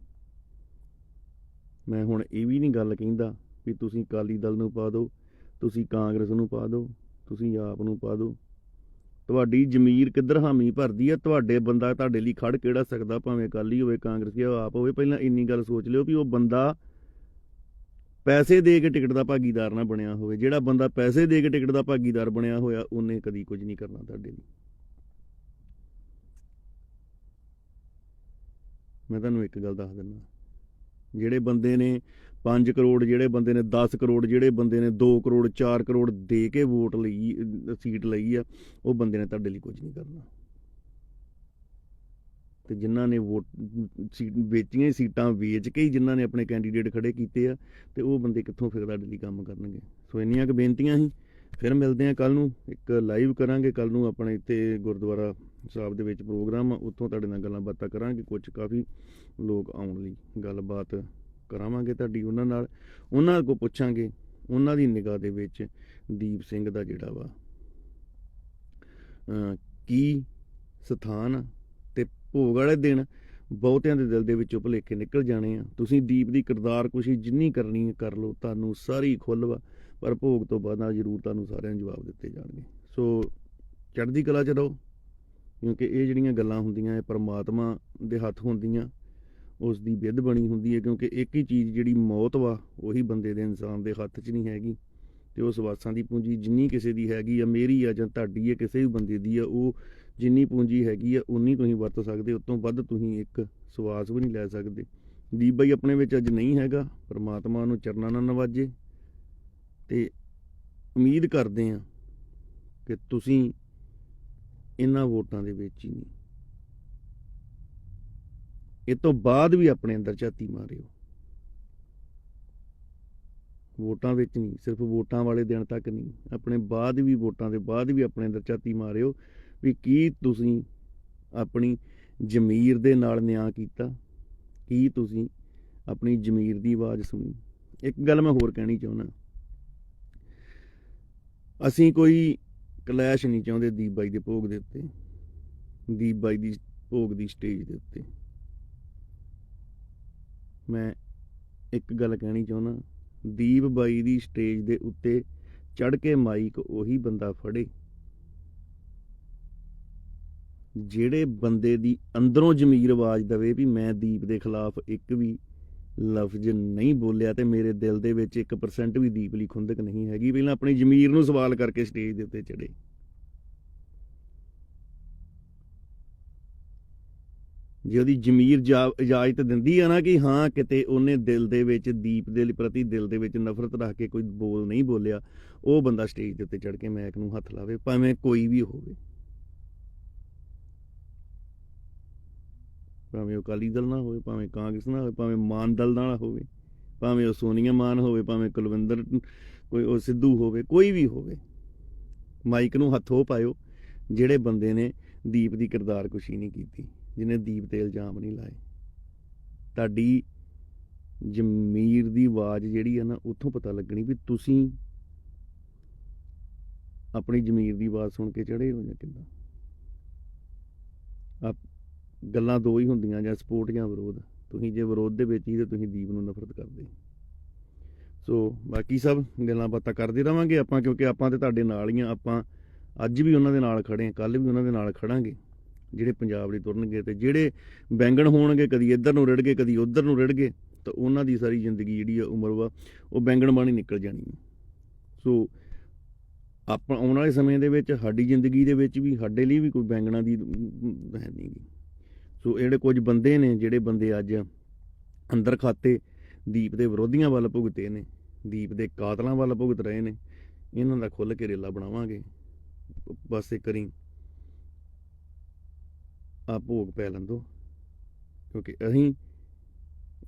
ਮੈਂ ਹੁਣ ਇਹ ਵੀ ਨਹੀਂ ਗੱਲ ਕਹਿੰਦਾ ਵੀ ਤੁਸੀਂ ਅਕਾਲੀ ਦਲ ਨੂੰ ਪਾ ਦਿਓ, ਤੁਸੀਂ ਕਾਂਗਰਸ ਨੂੰ ਪਾ ਦਿਓ, ਤੁਸੀਂ ਆਪ ਨੂੰ ਪਾ ਦਿਓ। ਤੁਹਾਡੀ ਜ਼ਮੀਰ ਕਿੱਧਰ ਹਾਮੀ ਭਰਦੀ ਆ, ਤੁਹਾਡੇ ਬੰਦਾ ਤੁਹਾਡੇ ਲਈ ਖੜ ਕਿਹੜਾ ਸਕਦਾ, ਭਾਵੇਂ ਅਕਾਲੀ ਹੋਵੇ, ਕਾਂਗਰਸੀ ਆਪ ਹੋਵੇ। ਪਹਿਲਾਂ ਇੰਨੀ ਗੱਲ ਸੋਚ ਲਿਓ ਵੀ ਉਹ ਬੰਦਾ ਪੈਸੇ ਦੇ ਕੇ ਟਿਕਟ ਦਾ ਭਾਗੀਦਾਰ ਨਾ ਬਣਿਆ ਹੋਵੇ। ਜਿਹੜਾ ਬੰਦਾ ਪੈਸੇ ਦੇ ਕੇ ਟਿਕਟ ਦਾ ਭਾਗੀਦਾਰ ਬਣਿਆ ਹੋਇਆ, ਉਹਨੇ ਕਦੀ ਕੁਝ ਨਹੀਂ ਕਰਨਾ ਤੁਹਾਡੇ ਲਈ। ਮੈਂ ਤੁਹਾਨੂੰ ਇੱਕ ਗੱਲ ਦੱਸ ਦਿੰਦਾ, ਜਿਹੜੇ ਬੰਦੇ ਨੇ 5 ਕਰੋੜ, ਜਿਹੜੇ ਬੰਦੇ ਨੇ 10 ਕਰੋੜ, ਜਿਹੜੇ ਬੰਦੇ ਨੇ 2 ਕਰੋੜ 4 ਕਰੋੜ ਦੇ ਕੇ ਵੋਟ ਲਈ, ਸੀਟ ਲਈ ਆ, ਉਹ ਬੰਦੇ ਨੇ ਤੁਹਾਡੇ ਲਈ ਕੁਝ ਨਹੀਂ ਕਰਨਾ। ਤੇ ਜਿਨ੍ਹਾਂ ਨੇ ਵੋਟ ਵੇਚੀਆਂ ਸੀਟਾਂ ਵੇਚ ਕੇ ਹੀ ਜਿਨ੍ਹਾਂ ਨੇ ਆਪਣੇ ਕੈਂਡੀਡੇਟ ਖੜੇ ਕੀਤੇ ਆ, ਤੇ ਉਹ ਬੰਦੇ ਕਿੱਥੋਂ ਫਿਰ ਤੁਹਾਡੇ ਲਈ ਕੰਮ ਕਰਨਗੇ। ਸੋ ਇੰਨੀਆਂ ਕੁ ਬੇਨਤੀਆਂ ਸੀ। ਫਿਰ ਮਿਲਦੇ ਆ ਕੱਲ ਨੂੰ, ਇੱਕ ਲਾਈਵ ਕਰਾਂਗੇ ਕੱਲ ਨੂੰ ਆਪਣੇ ਇੱਥੇ ਗੁਰਦੁਆਰਾ ਸਾਹਿਬ ਦੇ ਵਿੱਚ ਪ੍ਰੋਗਰਾਮ ਆ, ਉੱਥੋਂ ਤੁਹਾਡੇ ਨਾਲ ਗੱਲਾਂ ਬਾਤਾਂ ਕਰਾਂਗੇ। ਕੁਝ ਕਾਫੀ ਲੋਕ ਆਉਣ ਲਈ ਗੱਲਬਾਤ ਕਰਾਵਾਂਗੇ ਤੁਹਾਡੀ ਉਹਨਾਂ ਨਾਲ, ਉਹਨਾਂ ਕੋਲ ਪੁੱਛਾਂਗੇ ਉਹਨਾਂ ਦੀ ਨਿਗਾਹ ਦੇ ਵਿੱਚ ਦੀਪ ਸਿੰਘ ਦਾ ਜਿਹੜਾ ਵਾ ਕੀ ਸਥਾਨ ਆ। ਤੇ ਭੋਗ ਵਾਲੇ ਦਿਨ ਬਹੁਤਿਆਂ ਦੇ ਦਿਲ ਦੇ ਵਿੱਚੋਂ ਭੁਲੇਖੇ ਨਿਕਲ ਜਾਣੇ ਆ। ਤੁਸੀਂ ਦੀਪ ਦੀ ਕਿਰਦਾਰਕੁਸ਼ੀ ਜਿੰਨੀ ਕਰਨੀ ਕਰ ਲਓ, ਤੁਹਾਨੂੰ ਸਾਰੀ ਖੁੱਲ੍ਹ ਵਾ, ਪਰ ਭੋਗ ਤੋਂ ਬਾਅਦ ਨਾਲ ਜ਼ਰੂਰ ਤੁਹਾਨੂੰ ਸਾਰਿਆਂ ਨੂੰ ਜਵਾਬ ਦਿੱਤੇ ਜਾਣਗੇ। ਸੋ ਚੜ੍ਹਦੀ ਕਲਾ 'ਚ ਰਹੋ, ਕਿਉਂਕਿ ਇਹ ਜਿਹੜੀਆਂ ਗੱਲਾਂ ਹੁੰਦੀਆਂ ਇਹ ਪਰਮਾਤਮਾ ਦੇ ਹੱਥ ਹੁੰਦੀਆਂ, ਉਸ ਦੀ ਵਿਧ ਬਣੀ ਹੁੰਦੀ ਹੈ। ਕਿਉਂਕਿ ਇੱਕ ਹੀ ਚੀਜ਼ ਜਿਹੜੀ ਮੌਤ ਵਾ ਉਹੀ ਬੰਦੇ ਦੇ ਇਨਸਾਨ ਦੇ ਹੱਥ 'ਚ ਨਹੀਂ ਹੈਗੀ। ਤੇ ਉਹ ਸਵਾਸਾਂ ਦੀ ਪੂੰਜੀ ਜਿੰਨੀ ਕਿਸੇ ਦੀ ਹੈਗੀ ਆ, ਮੇਰੀ ਆ ਜਾਂ ਤੁਹਾਡੀ ਆ, ਕਿਸੇ ਵੀ ਬੰਦੇ ਦੀ ਆ, ਉਹ ਜਿੰਨੀ ਪੂੰਜੀ ਹੈਗੀ ਆ ਉਨੀ ਤੁਸੀਂ ਵਰਤ ਸਕਦੇ, ਉਸ ਤੋਂ ਵੱਧ ਤੁਸੀਂ ਇੱਕ ਸਵਾਸ ਵੀ ਨਹੀਂ ਲੈ ਸਕਦੇ। ਦੀਪ ਬਾਈ ਆਪਣੇ ਵਿੱਚ ਅੱਜ ਨਹੀਂ ਹੈਗਾ, ਪਰਮਾਤਮਾ ਨੂੰ ਚਰਨਾਂ ਨਾਲ ਨਵਾਜੇ। ਤੇ ਉਮੀਦ ਕਰਦੇ ਆ ਕਿ ਤੁਸੀਂ ਇਹਨਾਂ ਵੋਟਾਂ ਦੇ ਵਿੱਚ ਹੀ ਨਹੀਂ, ਇਹ ਤੋਂ ਬਾਅਦ ਵੀ ਆਪਣੇ ਅੰਦਰ ਝਾਤੀ ਮਾਰਿਓ। ਵੋਟਾਂ ਵਿੱਚ ਨਹੀਂ, ਸਿਰਫ ਵੋਟਾਂ ਵਾਲੇ ਦਿਨ ਤੱਕ ਨਹੀਂ, ਆਪਣੇ ਬਾਅਦ ਵੀ, ਵੋਟਾਂ ਦੇ ਬਾਅਦ ਵੀ ਆਪਣੇ ਅੰਦਰ ਝਾਤੀ ਮਾਰਿਓ ਵੀ ਕੀ ਤੁਸੀਂ ਆਪਣੀ ਜ਼ਮੀਰ ਦੇ ਨਾਲ ਨਿਆਂ ਕੀਤਾ, ਕੀ ਤੁਸੀਂ ਆਪਣੀ ਜ਼ਮੀਰ ਦੀ ਆਵਾਜ਼ ਸੁਣੀ। ਇੱਕ ਗੱਲ ਮੈਂ ਹੋਰ ਕਹਿਣੀ ਚਾਹੁੰਦਾ, ਅਸੀਂ ਕੋਈ ਕਲੈਸ਼ ਨਹੀਂ ਚਾਹੁੰਦੇ ਦੀਪ ਬਾਈ ਦੇ ਭੋਗ ਦੇ ਉੱਤੇ, ਦੀਪ ਬਾਈ ਦੀ ਭੋਗ ਦੀ ਸਟੇਜ ਦੇ ਉੱਤੇ। ਮੈਂ ਇੱਕ ਗੱਲ ਕਹਿਣੀ ਚਾਹੁੰਦਾ, ਦੀਪ ਬਾਈ ਦੀ ਸਟੇਜ ਦੇ ਉੱਤੇ ਚੜ੍ਹ ਕੇ ਮਾਈਕ ਉਹੀ ਬੰਦਾ ਫੜੇ ਜਿਹੜੇ ਬੰਦੇ ਦੀ ਅੰਦਰੋਂ ਜ਼ਮੀਰ ਆਵਾਜ਼ ਦਵੇ ਵੀ ਮੈਂ ਦੀਪ ਦੇ ਖਿਲਾਫ ਇੱਕ ਵੀ ਲਫ਼ਜ਼ ਨਹੀਂ ਬੋਲਿਆ ਤੇ ਮੇਰੇ ਦਿਲ ਦੇ ਵਿੱਚ 1% ਵੀ ਦੀਪ ਲਈ ਖੁੰਦਕ ਨਹੀਂ ਹੈਗੀ। ਪਹਿਲਾਂ ਆਪਣੀ ਜ਼ਮੀਰ ਨੂੰ ਸਵਾਲ ਕਰਕੇ ਸਟੇਜ ਦੇ ਉੱਤੇ ਚੜੇ। ਜੇ ਉਹਦੀ ਜ਼ਮੀਰ ਇਜਾਜ਼ਤ ਦਿੰਦੀ ਆ ਨਾ ਕਿ ਹਾਂ ਕਿਤੇ ਉਹਨੇ ਦਿਲ ਦੇ ਵਿੱਚ ਦੀਪ ਦੇ ਪ੍ਰਤੀ ਦਿਲ ਦੇ ਵਿੱਚ ਨਫ਼ਰਤ ਰੱਖ ਕੇ ਕੋਈ ਬੋਲ ਨਹੀਂ ਬੋਲਿਆ, ਉਹ ਬੰਦਾ ਸਟੇਜ ਦੇ ਉੱਤੇ ਚੜ੍ਹ ਕੇ ਮੈਕ ਨੂੰ ਹੱਥ ਲਾਵੇ, ਭਾਵੇਂ ਕੋਈ ਵੀ ਹੋਵੇ, ਭਾਵੇਂ ਉਹ ਅਕਾਲੀ ਦਲ ਨਾਲ ਹੋਵੇ, ਭਾਵੇਂ ਕਾਂਗਰਸ ਨਾਲ ਹੋਵੇ, ਭਾਵੇਂ ਮਾਨ ਦਲ ਨਾਲ ਹੋਵੇ, ਭਾਵੇਂ ਉਹ ਸੋਨੀਆ ਮਾਨ ਹੋਵੇ, ਭਾਵੇਂ ਕੁਲਵਿੰਦਰ ਕੋਈ ਉਹ ਸਿੱਧੂ ਹੋਵੇ, ਕੋਈ ਵੀ ਹੋਵੇ, ਮਾਈਕ ਨੂੰ ਹੱਥੋਂ ਪਾਇਓ ਜਿਹੜੇ ਬੰਦੇ ਨੇ ਦੀਪ ਦੀ ਕਿਰਦਾਰਕੁਸ਼ੀ ਨਹੀਂ ਕੀਤੀ, ਜਿਹਨੇ ਦੀਪ ਤੇ ਇਲਜ਼ਾਮ ਨਹੀਂ ਲਾਏ। ਤੁਹਾਡੀ ਜ਼ਮੀਰ ਦੀ ਆਵਾਜ਼ ਜਿਹੜੀ ਆ ਨਾ, ਉੱਥੋਂ ਪਤਾ ਲੱਗਣੀ ਵੀ ਤੁਸੀਂ ਆਪਣੀ ਜ਼ਮੀਰ ਦੀ ਆਵਾਜ਼ ਸੁਣ ਕੇ ਚੜ੍ਹੇ ਹੋ ਜਾਂ ਕਿੱਦਾਂ। ਗੱਲਾਂ ਦੋ ਹੀ ਹੁੰਦੀਆਂ, ਜਾਂ ਸਪੋਰਟ ਜਾਂ ਵਿਰੋਧ। ਤੁਸੀਂ ਜੇ ਵਿਰੋਧ ਦੇ ਵਿੱਚ ਹੀ ਤਾਂ ਤੁਸੀਂ ਦੀਪ ਨੂੰ ਨਫ਼ਰਤ ਕਰਦੇ। ਸੋ ਬਾਕੀ ਸਭ ਗੱਲਾਂ ਬਾਤਾਂ ਕਰਦੇ ਰਹਾਂਗੇ ਆਪਾਂ, ਕਿਉਂਕਿ ਆਪਾਂ ਤਾਂ ਤੁਹਾਡੇ ਨਾਲ ਹੀ ਆ। ਆਪਾਂ ਅੱਜ ਵੀ ਉਹਨਾਂ ਦੇ ਨਾਲ ਖੜੇ ਹਾਂ, ਕੱਲ੍ਹ ਵੀ ਉਹਨਾਂ ਦੇ ਨਾਲ ਖੜਾਂਗੇ ਜਿਹੜੇ ਪੰਜਾਬ ਲਈ ਤੁਰਨਗੇ। ਤੇ ਜਿਹੜੇ ਬੈਂਗਣ ਹੋਣਗੇ, ਕਦੀ ਇੱਧਰ ਨੂੰ ਰਿੜ ਗਏ ਕਦੀ ਉੱਧਰ ਨੂੰ ਰਿੜ ਗਏ, ਤਾਂ ਉਹਨਾਂ ਦੀ ਸਾਰੀ ਜ਼ਿੰਦਗੀ ਜਿਹੜੀ ਆ ਉਮਰ ਵਾ ਉਹ ਬੈਂਗਣ ਬਾਣੀ ਨਿਕਲ ਜਾਣੀ ਹੈ। ਸੋ ਆਪਾਂ ਆਉਣ ਵਾਲੇ ਸਮੇਂ ਦੇ ਵਿੱਚ ਸਾਡੀ ਜ਼ਿੰਦਗੀ ਦੇ ਵਿੱਚ ਵੀ ਸਾਡੇ ਲਈ ਵੀ ਕੋਈ ਬੈਂਗਣਾ ਦੀ ਹੈ ਨਹੀਂ ਗੀ। ਸੋ ਜਿਹੜੇ ਕੁਝ ਬੰਦੇ ਨੇ, ਜਿਹੜੇ ਬੰਦੇ ਅੱਜ ਅੰਦਰ ਖਾਤੇ ਦੀਪ ਦੇ ਵਿਰੋਧੀਆਂ ਵੱਲ ਭੁਗਤੇ ਨੇ, ਦੀਪ ਦੇ ਕਾਤਲਾਂ ਵੱਲ ਭੁਗਤ ਰਹੇ ਨੇ, ਇਹਨਾਂ ਦਾ ਖੁੱਲ੍ਹ ਕੇ ਰੇਲਾ ਬਣਾਵਾਂਗੇ। ਬਸ ਇੱਕ ਵਾਰੀ ਆ ਭੋਗ ਪੈ ਲੈਂਦੋ, ਕਿਉਂਕਿ ਅਸੀਂ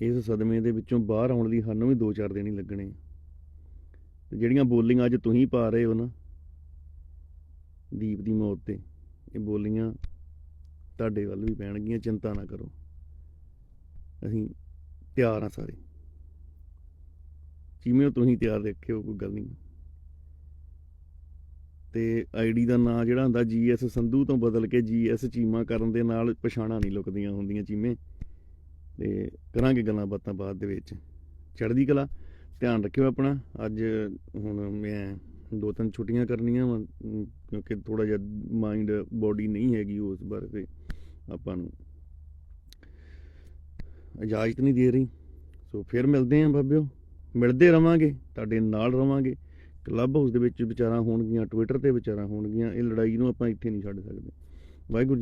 ਇਸ ਸਦਮੇ ਦੇ ਵਿੱਚੋਂ ਬਾਹਰ ਆਉਣ ਲਈ ਸਾਨੂੰ ਵੀ 2-4 ਦਿਨ ਹੀ ਲੱਗਣੇ। ਤੇ ਜਿਹੜੀਆਂ ਬੋਲੀਆਂ ਅੱਜ ਤੁਸੀਂ ਪਾ ਰਹੇ ਹੋ ਨਾ ਦੀਪ ਦੀ ਮੌਤ ਤੇ, ਇਹ ਬੋਲੀਆਂ ਤੁਹਾਡੇ ਵੱਲ ਵੀ ਪੈਣਗੀਆਂ, ਚਿੰਤਾ ਨਾ ਕਰੋ, ਅਸੀਂ ਤਿਆਰ ਹਾਂ ਸਾਰੇ। ਜਿਵੇਂ ਤੁਸੀਂ ਤਿਆਰ ਰੱਖਿਓ, ਕੋਈ ਗੱਲ ਨਹੀਂ। ਤੇ ਆਈਡੀ ਦਾ ਨਾਂ ਜਿਹੜਾ ਹੁੰਦਾ GS ਸੰਧੂ ਤੋਂ ਬਦਲ ਕੇ GS ਚੀਮਾ ਕਰਨ ਦੇ ਨਾਲ ਪਛਾਣਾਂ ਨਹੀਂ ਲੁਕਦੀਆਂ ਹੁੰਦੀਆਂ ਚੀਮੇ। ਤੇ ਕਰਾਂਗੇ ਗੱਲਾਂ ਬਾਤਾਂ ਬਾਅਦ ਦੇ ਵਿੱਚ। ਚੜ੍ਹਦੀ ਕਲਾ, ਧਿਆਨ ਰੱਖਿਓ ਆਪਣਾ। ਅੱਜ ਹੁਣ ਮੈਂ 2-3 ਛੁੱਟੀਆਂ ਕਰਨੀਆਂ ਵਾ, ਕਿਉਂਕਿ ਥੋੜ੍ਹਾ ਜਿਹਾ ਮਾਈਂਡ ਬੋਡੀ ਨਹੀਂ ਹੈਗੀ ਉਸ ਬਾਰੇ, ਤੇ ਆਪਾਂ ਨੂੰ ਇਜਾਜ਼ਤ ਨਹੀਂ ਦੇ ਰਹੀ। ਸੋ ਫਿਰ ਮਿਲਦੇ ਹਾਂ ਬਾਬਿਓ, ਮਿਲਦੇ ਰਵਾਂਗੇ, ਤੁਹਾਡੇ ਨਾਲ ਰਵਾਂਗੇ। ਕਲੱਬ ਹਾਊਸ ਦੇ ਵਿੱਚ ਵਿਚਾਰਾਂ ਹੋਣਗੀਆਂ, ਟਵਿੱਟਰ 'ਤੇ ਵਿਚਾਰਾਂ ਹੋਣਗੀਆਂ। ਇਹ ਲੜਾਈ ਨੂੰ ਆਪਾਂ ਇੱਥੇ ਨਹੀਂ ਛੱਡ ਸਕਦੇ। ਵਾਹਿਗੁਰੂ ਜੀ।